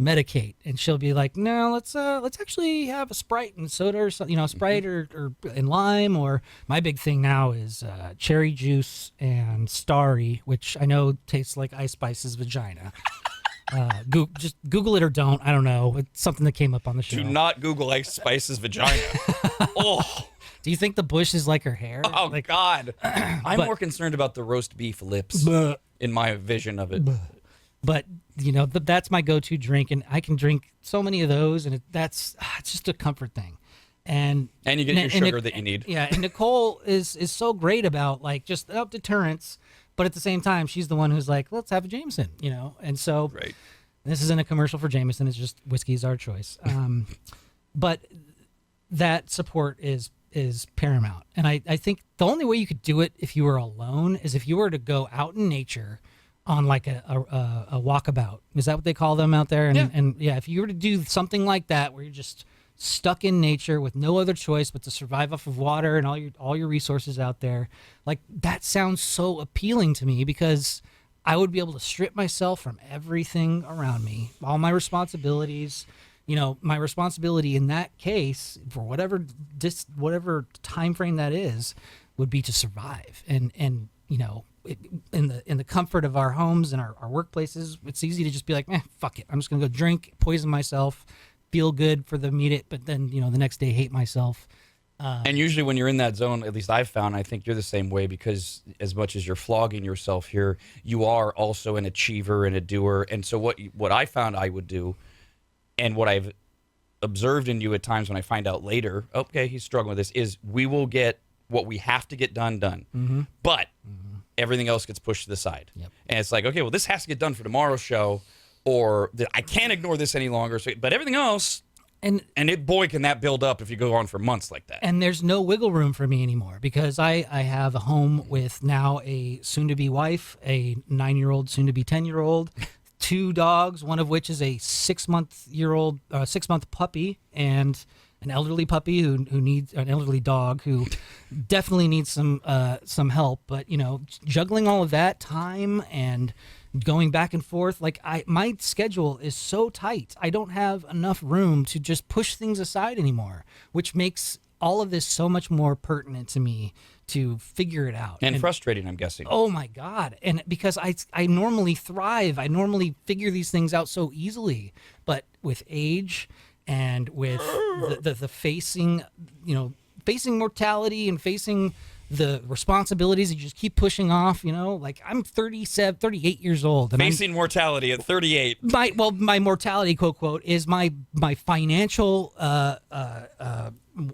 Speaker 3: medicate. And she'll be like, no, let's actually have a Sprite and soda or something, Sprite or and lime. Or my big thing now is cherry juice and Starry, which I know tastes like Ice Spice's vagina. Just Google it or don't. I don't know. It's something that came up on the show.
Speaker 2: Do not Google Ice Spice's vagina. Oh.
Speaker 3: Do you think the bush is like her hair?
Speaker 2: Oh,
Speaker 3: like,
Speaker 2: God. I'm more concerned about the roast beef lips in my vision of it.
Speaker 3: But, that's my go-to drink, and I can drink so many of those, and it's just a comfort thing. And
Speaker 2: you get your sugar that you need.
Speaker 3: Yeah, and Nicole is so great about, just deterrence, but at the same time, she's the one who's like, let's have a Jameson, And so
Speaker 2: right.
Speaker 3: This isn't a commercial for Jameson. It's just whiskey's our choice. But that support is paramount. And I think the only way you could do it if you were alone is if you were to go out in nature on like a walkabout. Is that what they call them out there? And if you were to do something like that where you're just stuck in nature with no other choice but to survive off of water and all your resources out there, like that sounds so appealing to me, because I would be able to strip myself from everything around me, all my responsibilities. My responsibility in that case, for whatever time frame that is, would be to survive. And in the comfort of our homes and our workplaces, it's easy to just be like, fuck it, I'm just gonna go drink, poison myself, feel good for the immediate, but then the next day hate myself.
Speaker 2: And usually when you're in that zone, at least I've found, I think you're the same way, because as much as you're flogging yourself here, you are also an achiever and a doer. And so what I found I would do, and what I've observed in you at times when I find out later, okay, he's struggling with this, is we will get what we have to get done. But everything else gets pushed to the side.
Speaker 3: Yep.
Speaker 2: And it's like, okay, well, this has to get done for tomorrow's show, or I can't ignore this any longer. So, but everything else, and boy, can that build up if you go on for months like that.
Speaker 3: And there's no wiggle room for me anymore, because I have a home with now a soon-to-be wife, a 9-year-old, soon-to-be 10-year-old, 2 dogs, one of which is a 6-month puppy, and an elderly puppy who needs an elderly dog who definitely needs some help. But juggling all of that time and going back and forth, my schedule is so tight. I don't have enough room to just push things aside anymore, which makes all of this so much more pertinent to me to figure it out.
Speaker 2: And frustrating, I'm guessing.
Speaker 3: Oh my God. And because I normally thrive, I normally figure these things out so easily, but with age and with the facing mortality and facing the responsibilities that you just keep pushing off, I'm 38 years old. And
Speaker 2: facing mortality at 38.
Speaker 3: My mortality, quote, is my financial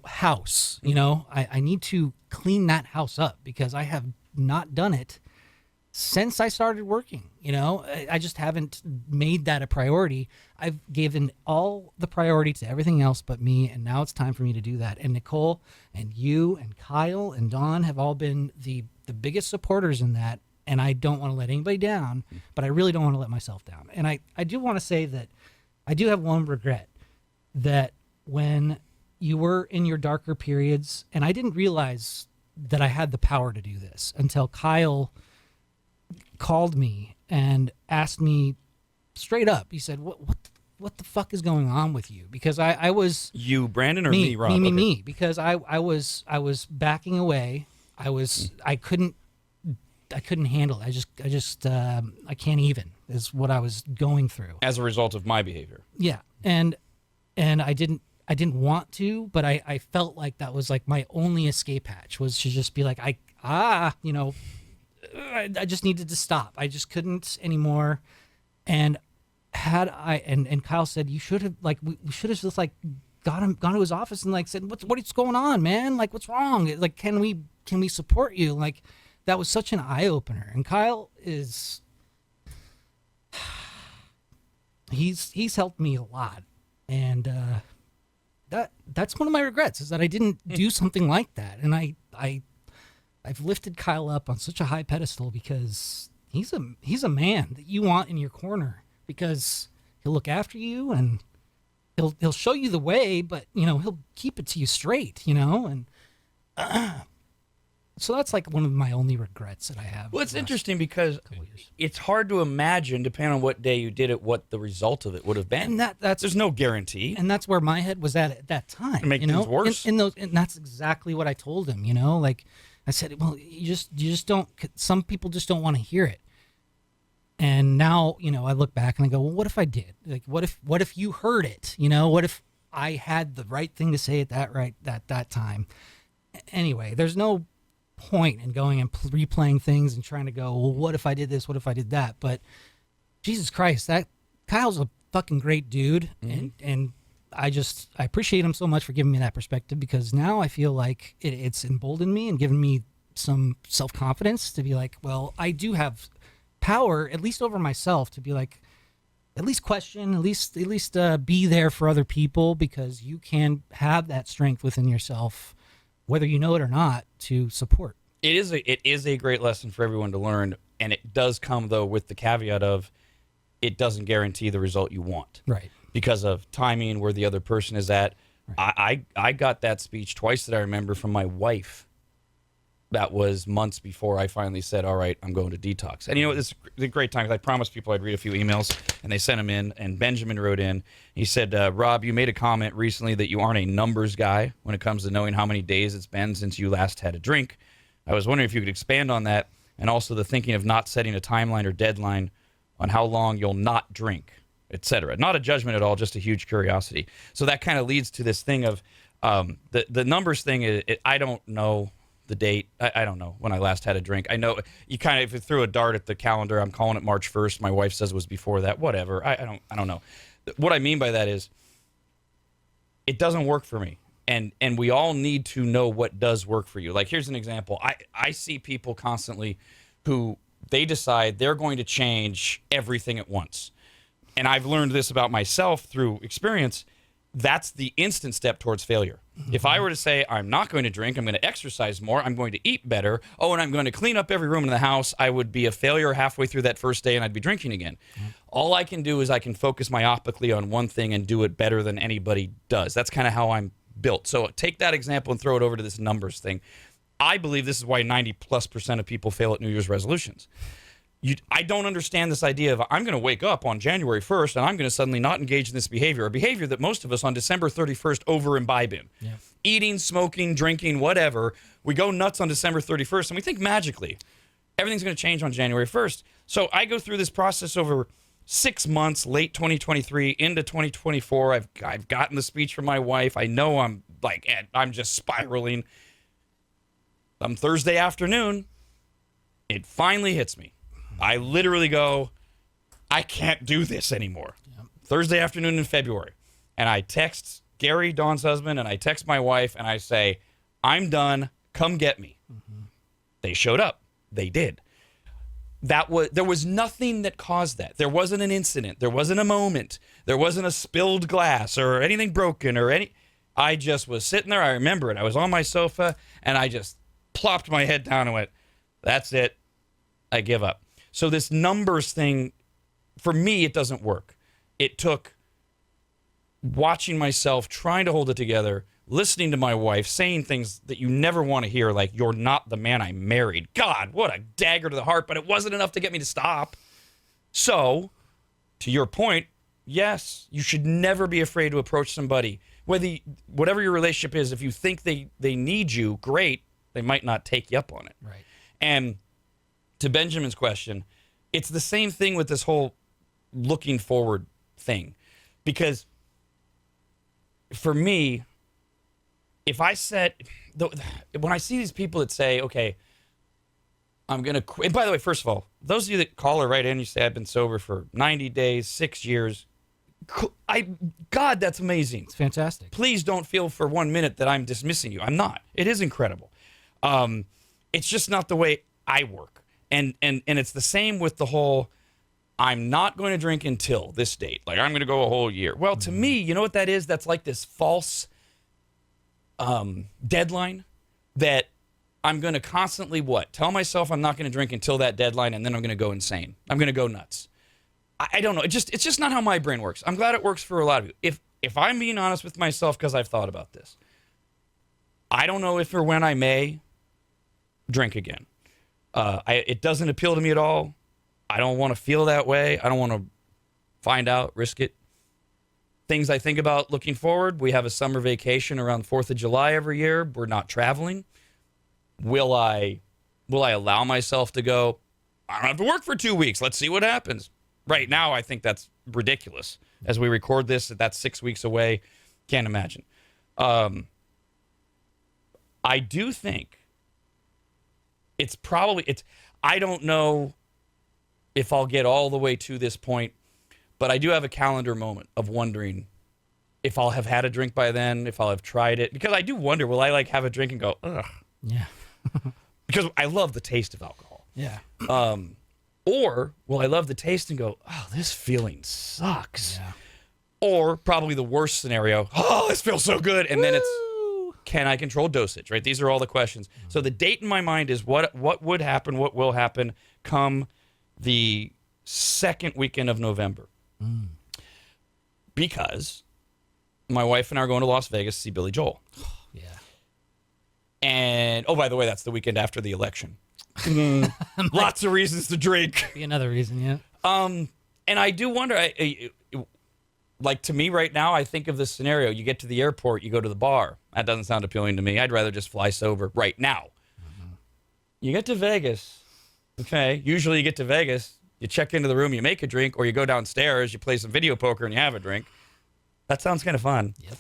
Speaker 3: house. I need to clean that house up, because I have not done it since I started working. I just haven't made that a priority. I've given all the priority to everything else but me, and now it's time for me to do that. And Nicole and you and Kyle and Dawn have all been the biggest supporters in that, and I don't want to let anybody down, but I really don't want to let myself down. And I do want to say that I do have one regret, that when you were in your darker periods, and I didn't realize that I had the power to do this until Kyle called me and asked me straight up. He said, what the fuck is going on with you? Because I was...
Speaker 2: You, Brandon, or me, Rob?
Speaker 3: Me, because I was backing away. I couldn't handle it. I can't even, is what I was going through.
Speaker 2: As a result of my behavior.
Speaker 3: Yeah. and I didn't want to, but I felt like that was like my only escape hatch, was to just be like, I just needed to stop. I just couldn't anymore. And and Kyle said, you should have, like, we should have just like gone to his office and like said, what's going on, man? Like, what's wrong? Like, can we support you? Like, that was such an eye opener. And Kyle is, he's helped me a lot. And, that's one of my regrets, is that I didn't do something like that. And I've lifted Kyle up on such a high pedestal because he's a man that you want in your corner, because he'll look after you and he'll show you the way, but he'll keep it to you straight, and so that's like one of my only regrets that I have.
Speaker 2: Well, it's interesting because it's hard to imagine, depending on what day you did it, what the result of it would have been.
Speaker 3: And there's
Speaker 2: no guarantee.
Speaker 3: And that's where my head was at that time.
Speaker 2: To make things worse.
Speaker 3: And that's exactly what I told him. Like I said, well, you just don't. Some people just don't want to hear it. And now, I look back and I go, well, what if I did? Like, what if you heard it? What if I had the right thing to say at that time? Anyway, there's no point in going and replaying things and trying to go, well, what if I did this? What if I did that? But Jesus Christ, that Kyle's a fucking great dude. Mm-hmm. And I appreciate him so much for giving me that perspective, because now I feel like it's emboldened me and given me some self-confidence to be like, well, I do have power, at least over myself, to be like, at least question, at least be there for other people, because you can have that strength within yourself, whether you know it or not, to support.
Speaker 2: It is a great lesson for everyone to learn, and it does come, though, with the caveat of it doesn't guarantee the result you want.
Speaker 3: Right.
Speaker 2: Because of timing, where the other person is at. Right. I got that speech twice that I remember from my wife. That was months before I finally said, all right, I'm going to detox. And this is a great time, because I promised people I'd read a few emails, and they sent them in, and Benjamin wrote in. He said, Rob, you made a comment recently that you aren't a numbers guy when it comes to knowing how many days it's been since you last had a drink. I was wondering if you could expand on that, and also the thinking of not setting a timeline or deadline on how long you'll not drink, etc. Not a judgment at all, just a huge curiosity. So that kind of leads to this thing of the numbers thing. I don't know the date. I don't know when I last had a drink. I know you kind of, if you threw a dart at the calendar, I'm calling it March 1st. My wife says it was before that. Whatever. I don't know. What I mean by that is it doesn't work for me. And we all need to know what does work for you. Like, here's an example. I see people constantly who they decide they're going to change everything at once. And I've learned this about myself through experience. That's the instant step towards failure. Mm-hmm. If I were to say, I'm not going to drink, I'm going to exercise more, I'm going to eat better, and I'm going to clean up every room in the house, I would be a failure halfway through that first day, and I'd be drinking again. Mm-hmm. All I can do is I can focus myopically on one thing and do it better than anybody does. That's kind of how I'm built. So take that example and throw it over to this numbers thing. I believe this is why 90+% of people fail at New Year's resolutions. I don't understand this idea of I'm going to wake up on January 1st and I'm going to suddenly not engage in this behavior, a behavior that most of us on December 31st over-imbibe in. Yeah. Eating, smoking, drinking, whatever. We go nuts on December 31st and we think magically everything's going to change on January 1st. So I go through this process over 6 months, late 2023 into 2024. I've gotten the speech from my wife. I know I'm just spiraling. Thursday afternoon, it finally hits me. I literally go, I can't do this anymore. Yep. Thursday afternoon in February. And I text Gary, Dawn's husband, and I text my wife, and I say, I'm done. Come get me. Mm-hmm. They showed up. They did. There was nothing that caused that. There wasn't an incident. There wasn't a moment. There wasn't a spilled glass or anything broken or any. I just was sitting there. I remember it. I was on my sofa, and I just plopped my head down and went, that's it. I give up. So this numbers thing, for me, it doesn't work. It took watching myself, trying to hold it together, listening to my wife, saying things that you never want to hear, like, you're not the man I married. God, what a dagger to the heart, but it wasn't enough to get me to stop. So, to your point, yes, you should never be afraid to approach somebody. Whatever your relationship is, if you think they need you, great, they might not take you up on it.
Speaker 3: Right.
Speaker 2: And to Benjamin's question, it's the same thing with this whole looking forward thing. Because for me, if I when I see these people that say, okay, I'm going to quit. And by the way, first of all, those of you that call or write in, you say, I've been sober for 90 days, 6 years. God, that's amazing.
Speaker 3: It's fantastic.
Speaker 2: Please don't feel for 1 minute that I'm dismissing you. I'm not. It is incredible. It's just not the way I work. And it's the same with the whole, I'm not going to drink until this date. Like, I'm going to go a whole year. Well, to me, you know what that is? That's like this false deadline that I'm going to constantly tell myself I'm not going to drink until that deadline, and then I'm going to go insane. I'm going to go nuts. I don't know. It's just not how my brain works. I'm glad it works for a lot of you. If I'm being honest with myself, because I've thought about this, I don't know if or when I may drink again. It doesn't appeal to me at all. I don't want to feel that way. I don't want to find out, risk it. Things I think about looking forward. We have a summer vacation around 4th of July every year. We're not traveling. Will I allow myself to go, I don't have to work for 2 weeks. Let's see what happens. Right now, I think that's ridiculous. As we record this, that's 6 weeks away. Can't imagine. I do think I don't know if I'll get all the way to this point, but I do have a calendar moment of wondering if I'll have had a drink by then, if I'll have tried it. Because I do wonder, will I have a drink and go, ugh.
Speaker 3: Yeah.
Speaker 2: Because I love the taste of alcohol.
Speaker 3: Yeah.
Speaker 2: Or will I love the taste and go, oh, this feeling sucks.
Speaker 3: Yeah.
Speaker 2: Or probably the worst scenario, oh, this feels so good. And then it's, can I control dosage, right? These are all the questions. So the date in my mind is what would happen, what will happen come the second weekend of November. Because my wife and I are going to Las Vegas to see Billy Joel.
Speaker 3: Yeah.
Speaker 2: And, oh, by the way, that's the weekend after the election. Lots of reasons to drink.
Speaker 3: Be another reason, yeah.
Speaker 2: And I do wonder, like to me right now, I think of this scenario. You get to the airport, you go to the bar. That doesn't sound appealing to me. I'd rather just fly sober right now. You get to Vegas, okay? Usually you get to Vegas, you check into the room, you make a drink, or you go downstairs, you play some video poker, and you have a drink. That sounds kind of fun.
Speaker 3: Yep.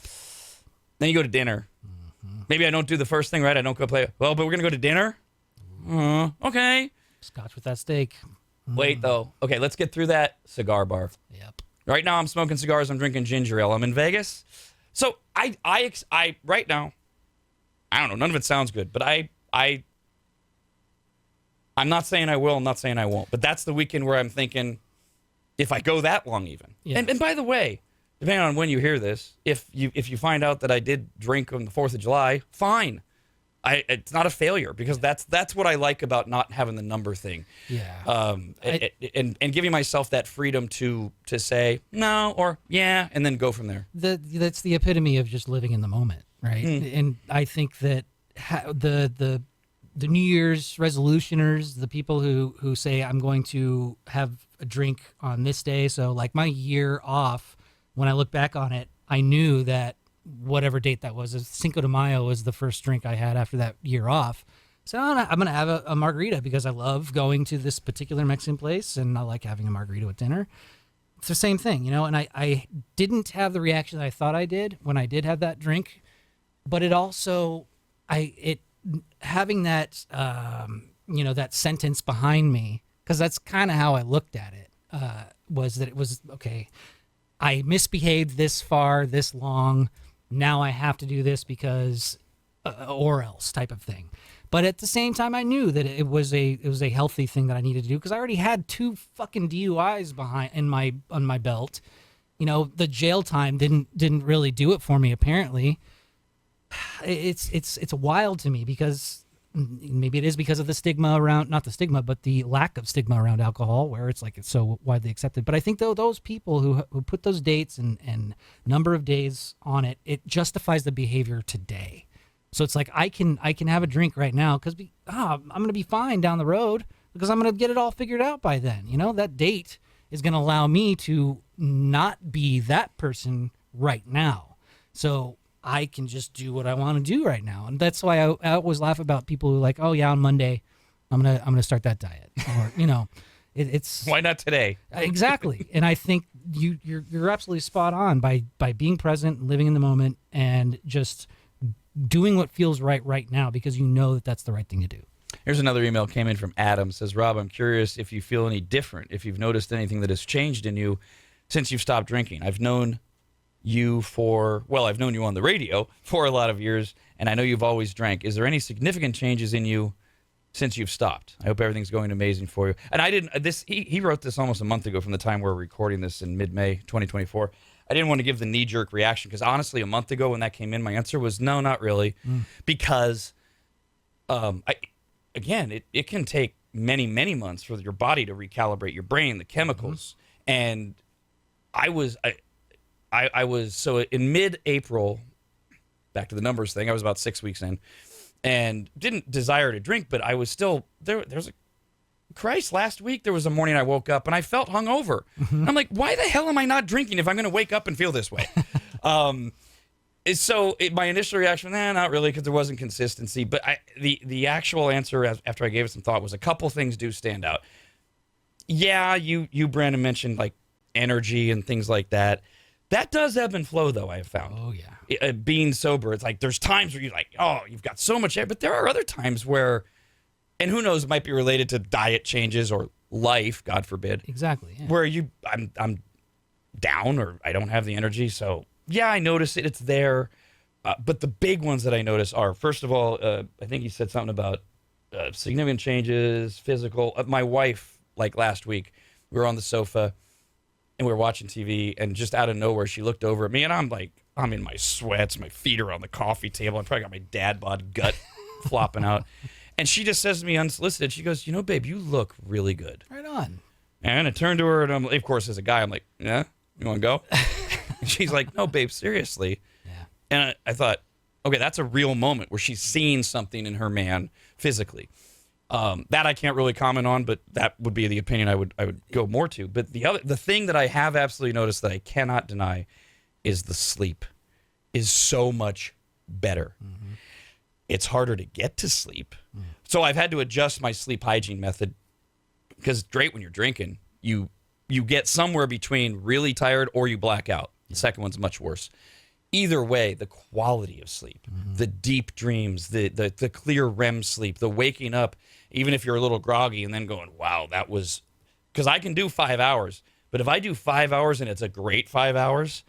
Speaker 2: Then you go to dinner. Maybe I don't do the first thing right. I don't go play. Well, but we're going to go to dinner? Okay.
Speaker 3: Scotch with that steak.
Speaker 2: Wait, though. Okay, let's get through that cigar bar.
Speaker 3: Yep.
Speaker 2: Right now, I'm smoking cigars. I'm drinking ginger ale. I'm in Vegas. So I right now, I don't know. None of it sounds good, but I'm not saying I will. I'm not saying I won't. But that's the weekend where I'm thinking, if I go that long, even.
Speaker 3: Yeah.
Speaker 2: And by the way, depending on when you hear this, if you find out that I did drink on the 4th of July, fine. It's not a failure because that's what I like about not having the number thing.
Speaker 3: Yeah.
Speaker 2: And giving myself that freedom to say no or yeah, and then go from there.
Speaker 3: That's the epitome of just living in the moment, right? And I think that the New Year's resolutioners, the people who say I'm going to have a drink on this day, so like my year off, when I look back on it, I knew that whatever date that was, Cinco de Mayo was the first drink I had after that year off. So I'm going to have a margarita because I love going to this particular Mexican place and I like having a margarita with dinner. It's the same thing, and I didn't have the reaction that I thought I did when I did have that drink, but it also, having that, that sentence behind me, because that's kind of how I looked at it, was that it was, okay, I misbehaved this far, this long. Now I have to do this because, or else type of thing. But at the same time, I knew that it was a healthy thing that I needed to do because I already had 2 fucking DUIs on my belt. The jail time didn't really do it for me. Apparently, it's wild to me because maybe it is because of the stigma around, not the stigma, but the lack of stigma around alcohol, where it's so widely accepted. But I think those people who put those dates and number of days on it, it justifies the behavior today. So it's like I can have a drink right now because I'm going to be fine down the road because I'm going to get it all figured out by then. That date is going to allow me to not be that person right now. So I can just do what I want to do right now. And that's why I always laugh about people who are like, oh yeah, on Monday, I'm going to start that diet. Or, it's
Speaker 2: why not today?
Speaker 3: Exactly. And I think you're absolutely spot on by being present, living in the moment. and just doing what feels right now because you know that that's the right thing to do.
Speaker 2: Here's another email came in from Adam. Says, Rob, I'm curious if you feel any different, if you've noticed anything that has changed in you since you've stopped drinking. I've known you on the radio for a lot of years, and I know you've always drank. Is there any significant changes in you since you've stopped? I hope everything's going amazing for you. And he wrote this almost a month ago from the time we're recording this in mid-May 2024. I didn't want to give the knee-jerk reaction because honestly, a month ago when that came in, my answer was no, not really, because it can take many, many months for your body to recalibrate your brain, the chemicals. And I was so in mid-April, back to the numbers thing, I was about 6 weeks in and didn't desire to drink, but I was still last week there was a morning I woke up and I felt hungover. I'm like, why the hell am I not drinking if I'm going to wake up and feel this way? My initial reaction, not really, because there wasn't consistency. But the actual answer after I gave it some thought was a couple things do stand out. Yeah, you Brandon mentioned like energy and things like that. That does ebb and flow, though, I have found.
Speaker 3: Oh, yeah.
Speaker 2: Being sober, it's like there's times where you're like, oh, you've got so much, but there are other times where, and who knows, it might be related to diet changes or life, God forbid.
Speaker 3: Exactly. Yeah.
Speaker 2: Where I'm down or I don't have the energy. So, yeah, I notice it. It's there. But the big ones that I notice are, first of all, I think you said something about significant changes, physical. My wife, like last week, we were on the sofa and we were watching TV, and just out of nowhere, she looked over at me, and I'm in my sweats, my feet are on the coffee table. I probably got my dad bod gut flopping out. And she just says to me unsolicited, she goes, babe, you look really good.
Speaker 3: Right on.
Speaker 2: And I turned to her, and of course, as a guy, I'm like, yeah, you want to go? And she's like, no, babe, seriously.
Speaker 3: Yeah.
Speaker 2: And I thought, okay, that's a real moment where she's seeing something in her man physically. That I can't really comment on, but that would be the opinion I would go more to. But the thing that I have absolutely noticed that I cannot deny is the sleep is so much better. Mm-hmm. It's harder to get to sleep. Mm. So I've had to adjust my sleep hygiene method, because it's great when you're drinking. You get somewhere between really tired or you black out. The second one's much worse. Either way, the quality of sleep, the deep dreams, the clear REM sleep, the waking up, even if you're a little groggy and then going, wow, that was... Because I can do 5 hours, but if I do 5 hours and it's a great 5 hours,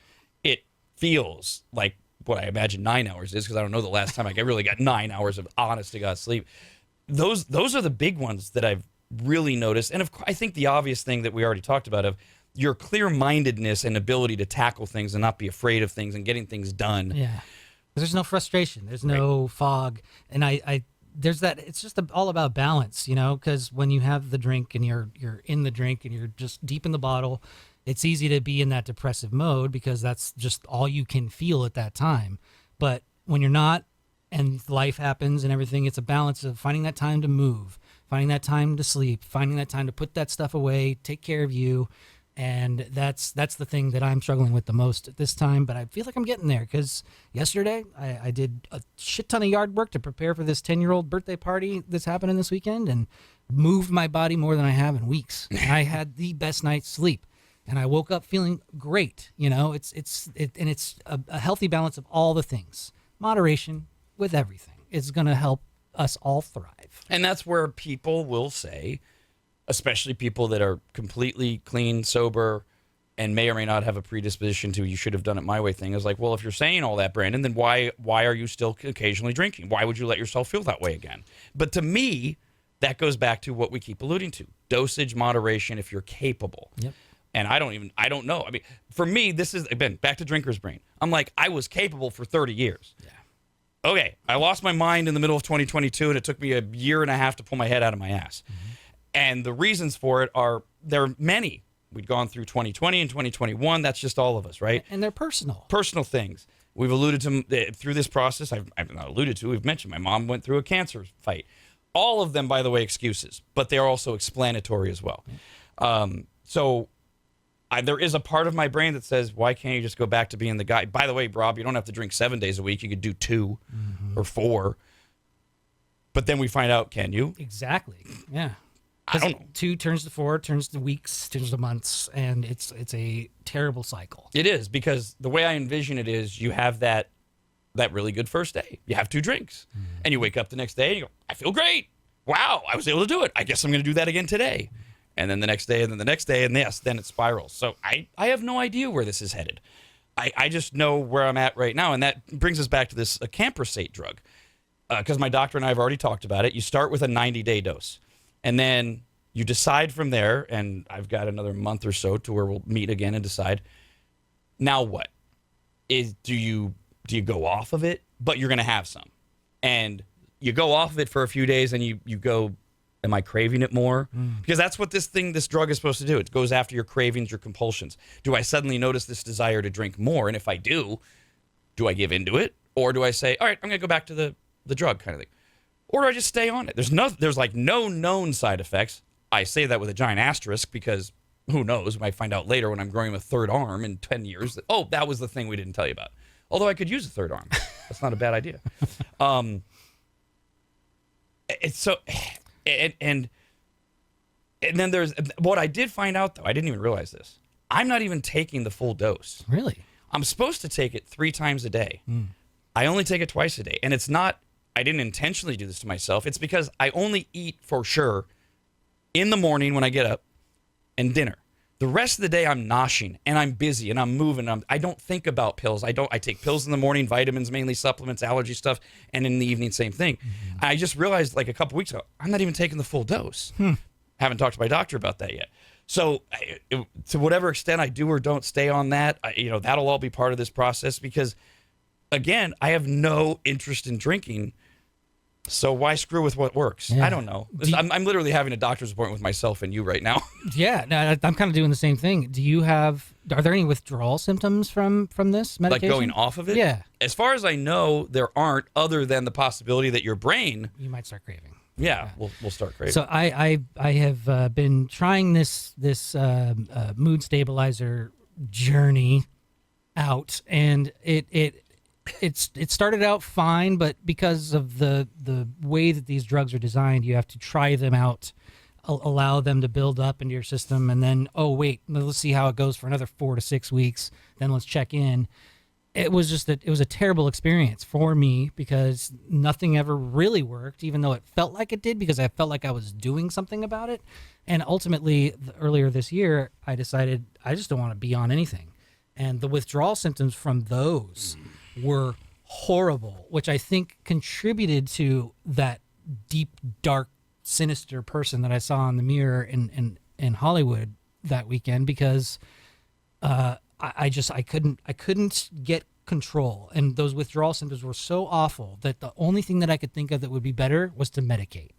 Speaker 2: it feels like what I imagine 9 hours is, because I don't know the last time I really got 9 hours of honest-to-God sleep. Those are the big ones that I've really noticed. And I think the obvious thing that we already talked about of your clear-mindedness and ability to tackle things and not be afraid of things and getting things done.
Speaker 3: Yeah. There's no frustration. There's no fog. And there's that, it's just all about balance, because when you have the drink and you're in the drink and you're just deep in the bottle, it's easy to be in that depressive mode because that's just all you can feel at that time. But when you're not and life happens and everything, it's a balance of finding that time to move, finding that time to sleep, finding that time to put that stuff away, take care of you. And that's the thing that I'm struggling with the most at this time. But I feel like I'm getting there, because yesterday I did a shit ton of yard work to prepare for this 10-year-old birthday party that's happening this weekend and moved my body more than I have in weeks. And I had the best night's sleep. And I woke up feeling great. It's a healthy balance of all the things. Moderation with everything is going to help us all thrive.
Speaker 2: And that's where people will say, especially people that are completely clean, sober, and may or may not have a predisposition to you should have done it my way thing, is like, well, if you're saying all that, Brandon, then why are you still occasionally drinking? Why would you let yourself feel that way again? But to me, that goes back to what we keep alluding to. Dosage, moderation, if you're capable.
Speaker 3: Yep.
Speaker 2: And I don't know. I mean, for me, this is, again, back to drinker's brain. I'm like, I was capable for 30 years. Yeah. Okay, I lost my mind in the middle of 2022, and it took me a year and a half to pull my head out of my ass. Mm-hmm. And the reasons for it there are many. We'd gone through 2020 and 2021. That's just all of us, right?
Speaker 3: And they're personal. Personal
Speaker 2: things. We've alluded to, through this process, I've not alluded to, we've mentioned my mom went through a cancer fight. All of them, by the way, excuses, but they're also explanatory as well. There is a part of my brain that says, why can't you just go back to being the guy? By the way, Rob, you don't have to drink 7 days a week. You could do 2 or 4. But then we find out, can you?
Speaker 3: Exactly. Yeah.
Speaker 2: I don't know.
Speaker 3: 2 turns to 4, turns to weeks, turns to months, and it's a terrible cycle.
Speaker 2: It is, because the way I envision it is you have that that really good first day. You have 2 drinks. And you wake up the next day and you go, I feel great. Wow, I was able to do it. I guess I'm going to do that again today. And then the next day, and then the next day, and yes, then it spirals. So I have no idea where this is headed. I just know where I'm at right now. And that brings us back to this camprosate drug. Because my doctor and I have already talked about it. You start with a 90-day dose. And then you decide from there, and I've got another month or so to where we'll meet again and decide, now what? Do you go off of it? But you're going to have some. And you go off of it for a few days, and you go, am I craving it more? Because that's what this drug is supposed to do. It goes after your cravings, your compulsions. Do I suddenly notice this desire to drink more? And if I do I give into it? Or do I say, all right, I'm going to go back to the drug kind of thing? Or do I just stay on it? There's like no known side effects. I say that with a giant asterisk because who knows? We might find out later when I'm growing a 3rd arm in 10 years that, oh, that was the thing we didn't tell you about. Although I could use a 3rd arm. That's not a bad idea. It's so, and then there's what I did find out though. I didn't even realize this. I'm not even taking the full dose.
Speaker 3: Really?
Speaker 2: I'm supposed to take it 3 times a day. I only take it twice a day. And it's not, I didn't intentionally do this to myself. It's because I only eat for sure in the morning when I get up and dinner. The rest of the day I'm noshing and I'm busy and I'm moving. I don't think about pills. I take pills in the morning, vitamins, mainly supplements, allergy stuff. And in the evening, same thing. I just realized like a couple weeks ago, I'm not even taking the full dose. Haven't talked to my doctor about that yet. So to whatever extent I do or don't stay on that, that'll all be part of this process because again, I have no interest in drinking. So why screw with what works? Yeah. I don't know. I'm literally having a doctor's appointment with myself and you right now.
Speaker 3: Yeah, no, I'm kind of doing the same thing. Are there any withdrawal symptoms from this medication?
Speaker 2: Like going off of it?
Speaker 3: Yeah.
Speaker 2: As far as I know, there aren't, other than the possibility that your brain...
Speaker 3: You might start craving.
Speaker 2: Yeah. We'll start craving.
Speaker 3: So I have been trying this mood stabilizer journey out, and it started out fine, but because of the way that these drugs are designed, you have to try them out, allow them to build up into your system, and then, oh, wait, let's see how it goes for another 4 to 6 weeks, then let's check in. It was a terrible experience for me because nothing ever really worked, even though it felt like it did because I felt like I was doing something about it. And ultimately, earlier this year, I decided I just don't want to be on anything. And the withdrawal symptoms from those were horrible, which I think contributed to that deep, dark, sinister person that I saw in the mirror in Hollywood that weekend because I couldn't get control, and those withdrawal symptoms were so awful that the only thing that I could think of that would be better was to medicate.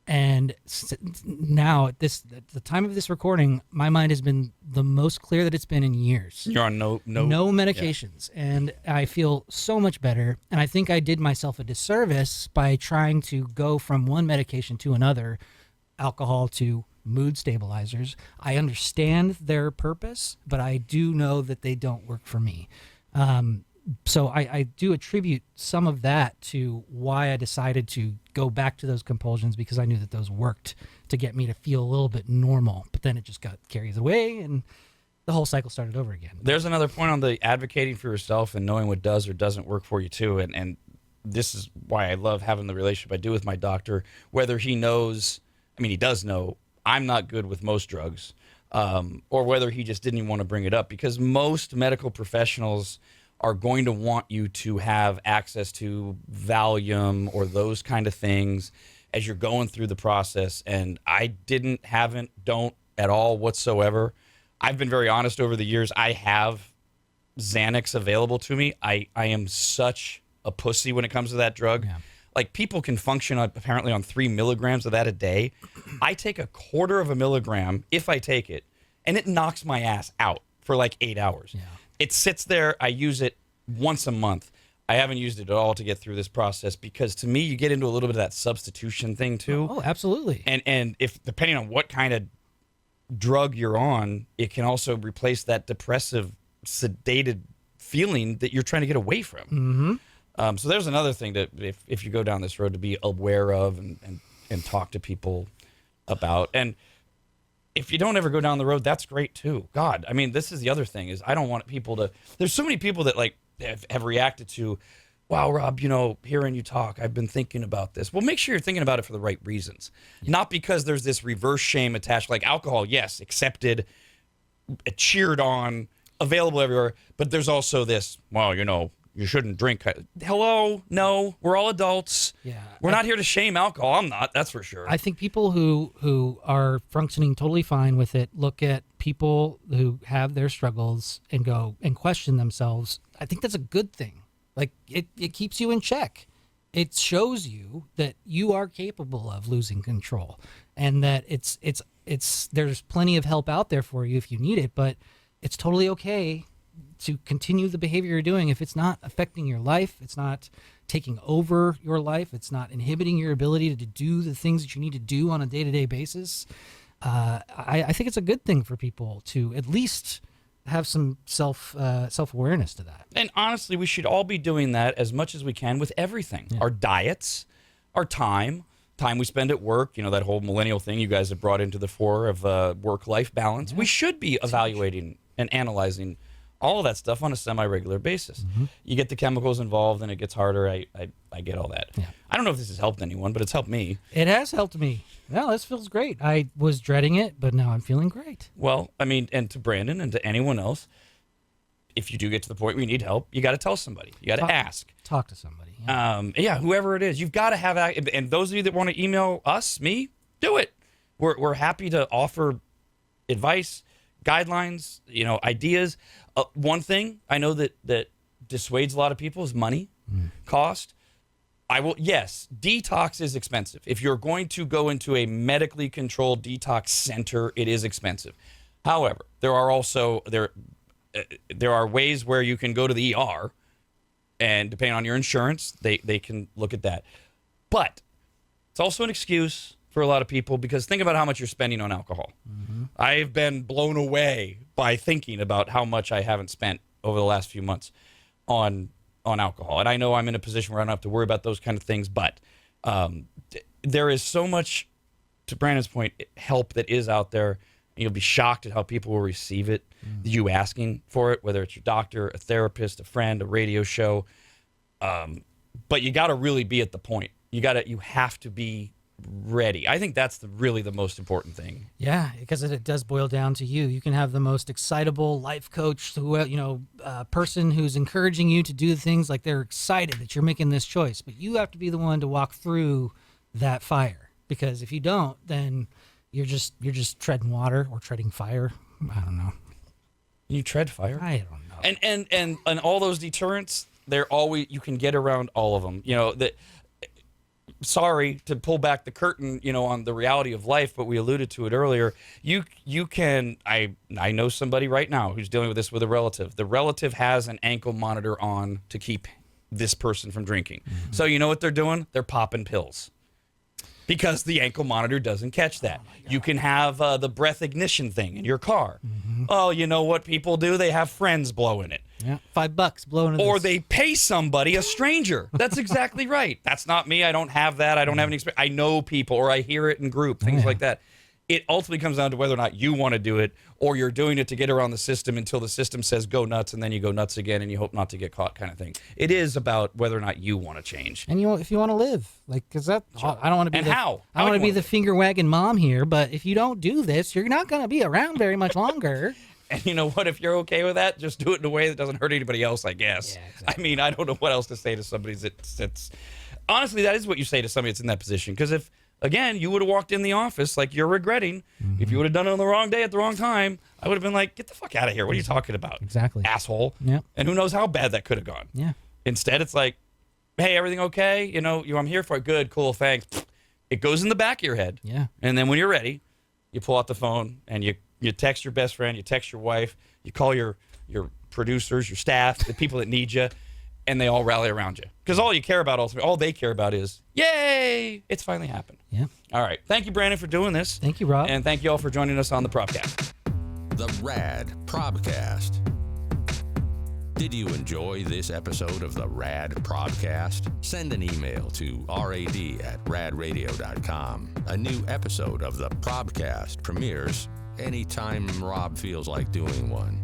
Speaker 3: And now at the time of this recording, my mind has been the most clear that it's been in years.
Speaker 2: You're on no
Speaker 3: medications, yeah. And I feel so much better. And I think I did myself a disservice by trying to go from one medication to another, alcohol to mood stabilizers. I understand their purpose, but I do know that they don't work for me. So I do attribute some of that to why I decided to go back to those compulsions, because I knew that those worked to get me to feel a little bit normal. But then it just got carried away, and the whole cycle started over again.
Speaker 2: There's another point on the advocating for yourself and knowing what does or doesn't work for you too. And this is why I love having the relationship I do with my doctor, whether he knows, he does know I'm not good with most drugs, or whether he just didn't even want to bring it up, because most medical professionals are going to want you to have access to Valium or those kind of things as you're going through the process. And I don't at all whatsoever. I've been very honest over the years. I have Xanax available to me. I am such a pussy when it comes to that drug. Yeah. Like, people can function apparently on 3 milligrams of that a day. I take 1/4 milligram if I take it, and it knocks my ass out for like 8 hours. Yeah. It sits there. I use it once a month. I haven't used it at all to get through this process, because to me, you get into a little bit of that substitution thing too.
Speaker 3: Oh, absolutely.
Speaker 2: And if, depending on what kind of drug you're on, it can also replace that depressive, sedated feeling that you're trying to get away from.
Speaker 3: Mm-hmm.
Speaker 2: So there's another thing that if you go down this road, to be aware of and talk to people about. And if you don't ever go down the road, that's great too. God, this is the other thing, is I don't want people to, there's so many people that like have reacted to, wow, Rob, hearing you talk, I've been thinking about this. Well, make sure you're thinking about it for the right reasons. Not because there's this reverse shame attached, like alcohol, yes, accepted, cheered on, available everywhere. But there's also this, well, you shouldn't drink. Hello? No, we're all adults.
Speaker 3: Yeah.
Speaker 2: We're not here to shame alcohol. I'm not, that's for sure.
Speaker 3: I think people who are functioning totally fine with it look at people who have their struggles and go and question themselves. I think that's a good thing. Like it keeps you in check. It shows you that you are capable of losing control, and that it's there's plenty of help out there for you if you need it, but it's totally okay to continue the behavior you're doing if it's not affecting your life, it's not taking over your life, it's not inhibiting your ability to do the things that you need to do on a day-to-day basis. I think it's a good thing for people to at least have some self-awareness to that.
Speaker 2: And honestly, we should all be doing that as much as we can with everything. Yeah. Our diets, our time we spend at work, that whole millennial thing you guys have brought into the fore of work-life balance. Yeah. We should be evaluating and analyzing all of that stuff on a semi-regular basis. Mm-hmm. You get the chemicals involved and it gets harder. I get all that. Yeah. I don't know if this has helped anyone, but it's helped me.
Speaker 3: It has helped me. Well, this feels great. I was dreading it, but now I'm feeling great.
Speaker 2: Well, and to Brandon and to anyone else, if you do get to the point where you need help, you got to tell somebody. You got to ask.
Speaker 3: Talk to somebody.
Speaker 2: Yeah. Whoever it is. You've got to have that. And those of you that want to email me, do it. We're happy to offer advice, guidelines, ideas. One thing I know that dissuades a lot of people is money, cost. Yes, detox is expensive. If you're going to go into a medically controlled detox center, it is expensive. However, there are also there are ways where you can go to the ER, and depending on your insurance, they can look at that. But it's also an excuse for a lot of people, because think about how much you're spending on alcohol. Mm-hmm. I've been blown away by thinking about how much I haven't spent over the last few months on alcohol. And I know I'm in a position where I don't have to worry about those kind of things, but there is so much, to Brandon's point, help that is out there. And you'll be shocked at how people will receive it, you asking for it, whether it's your doctor, a therapist, a friend, a radio show. But you got to really be at the point. You have to be ready. I think that's really the most important thing.
Speaker 3: Yeah, because it does boil down to you. You can have the most excitable life coach, person who's encouraging you to do things, like they're excited that you're making this choice, but you have to be the one to walk through that fire, because if you don't, then you're just treading water or treading fire. I don't know.
Speaker 2: You tread fire?
Speaker 3: I don't know.
Speaker 2: And all those deterrents, you can get around all of them. Sorry to pull back the curtain, on the reality of life, but we alluded to it earlier. You can, I know somebody right now who's dealing with this with a relative. The relative has an ankle monitor on to keep this person from drinking. Mm-hmm. So you know what they're doing? They're popping pills, because the ankle monitor doesn't catch that. You can have the breath ignition thing in your car. Mm-hmm. Oh, you know what people do? They have friends blowing it.
Speaker 3: Yeah, $5 blowing it.
Speaker 2: Or they pay somebody, a stranger. That's exactly right. That's not me. I don't have that. I don't have any experience. I know people, or I hear it in group, things like that. It ultimately comes down to whether or not you want to do it, or you're doing it to get around the system until the system says go nuts, and then you go nuts again, and you hope not to get caught, kind of thing. It is about whether or not you want to change.
Speaker 3: And if you want to live, because that, sure. I don't want to be
Speaker 2: I
Speaker 3: want to be the finger wagging mom here, but if you don't do this, you're not going to be around very much longer.
Speaker 2: And you know what? If you're okay with that, just do it in a way that doesn't hurt anybody else, I guess. Yeah, exactly. I don't know what else to say to somebody that's honestly, that is what you say to somebody that's in that position. Because if, again, you would have walked in the office like you're regretting, if you would have done it on the wrong day at the wrong time, I would have been like, get the fuck out of here. What are you talking about?
Speaker 3: Exactly.
Speaker 2: Asshole.
Speaker 3: Yeah.
Speaker 2: And who knows how bad that could have gone.
Speaker 3: Yeah.
Speaker 2: Instead, it's like, hey, everything okay? I'm here for it. Good, cool, thanks. It goes in the back of your head.
Speaker 3: Yeah.
Speaker 2: And then when you're ready, you pull out the phone and you text your best friend, you text your wife, you call your producers, your staff, the people that need you, and they all rally around you. Because all you care about, ultimately, all they care about is, yay, it's finally happened.
Speaker 3: Yeah.
Speaker 2: All right. Thank you, Brandon, for doing this.
Speaker 3: Thank you, Rob.
Speaker 2: And thank you all for joining us on the pROBcast.
Speaker 1: The RADTV. Did you enjoy this episode of the RADTV? Send an email to rad@radradio.com. A new episode of the pROBcast premieres anytime Rob feels like doing one.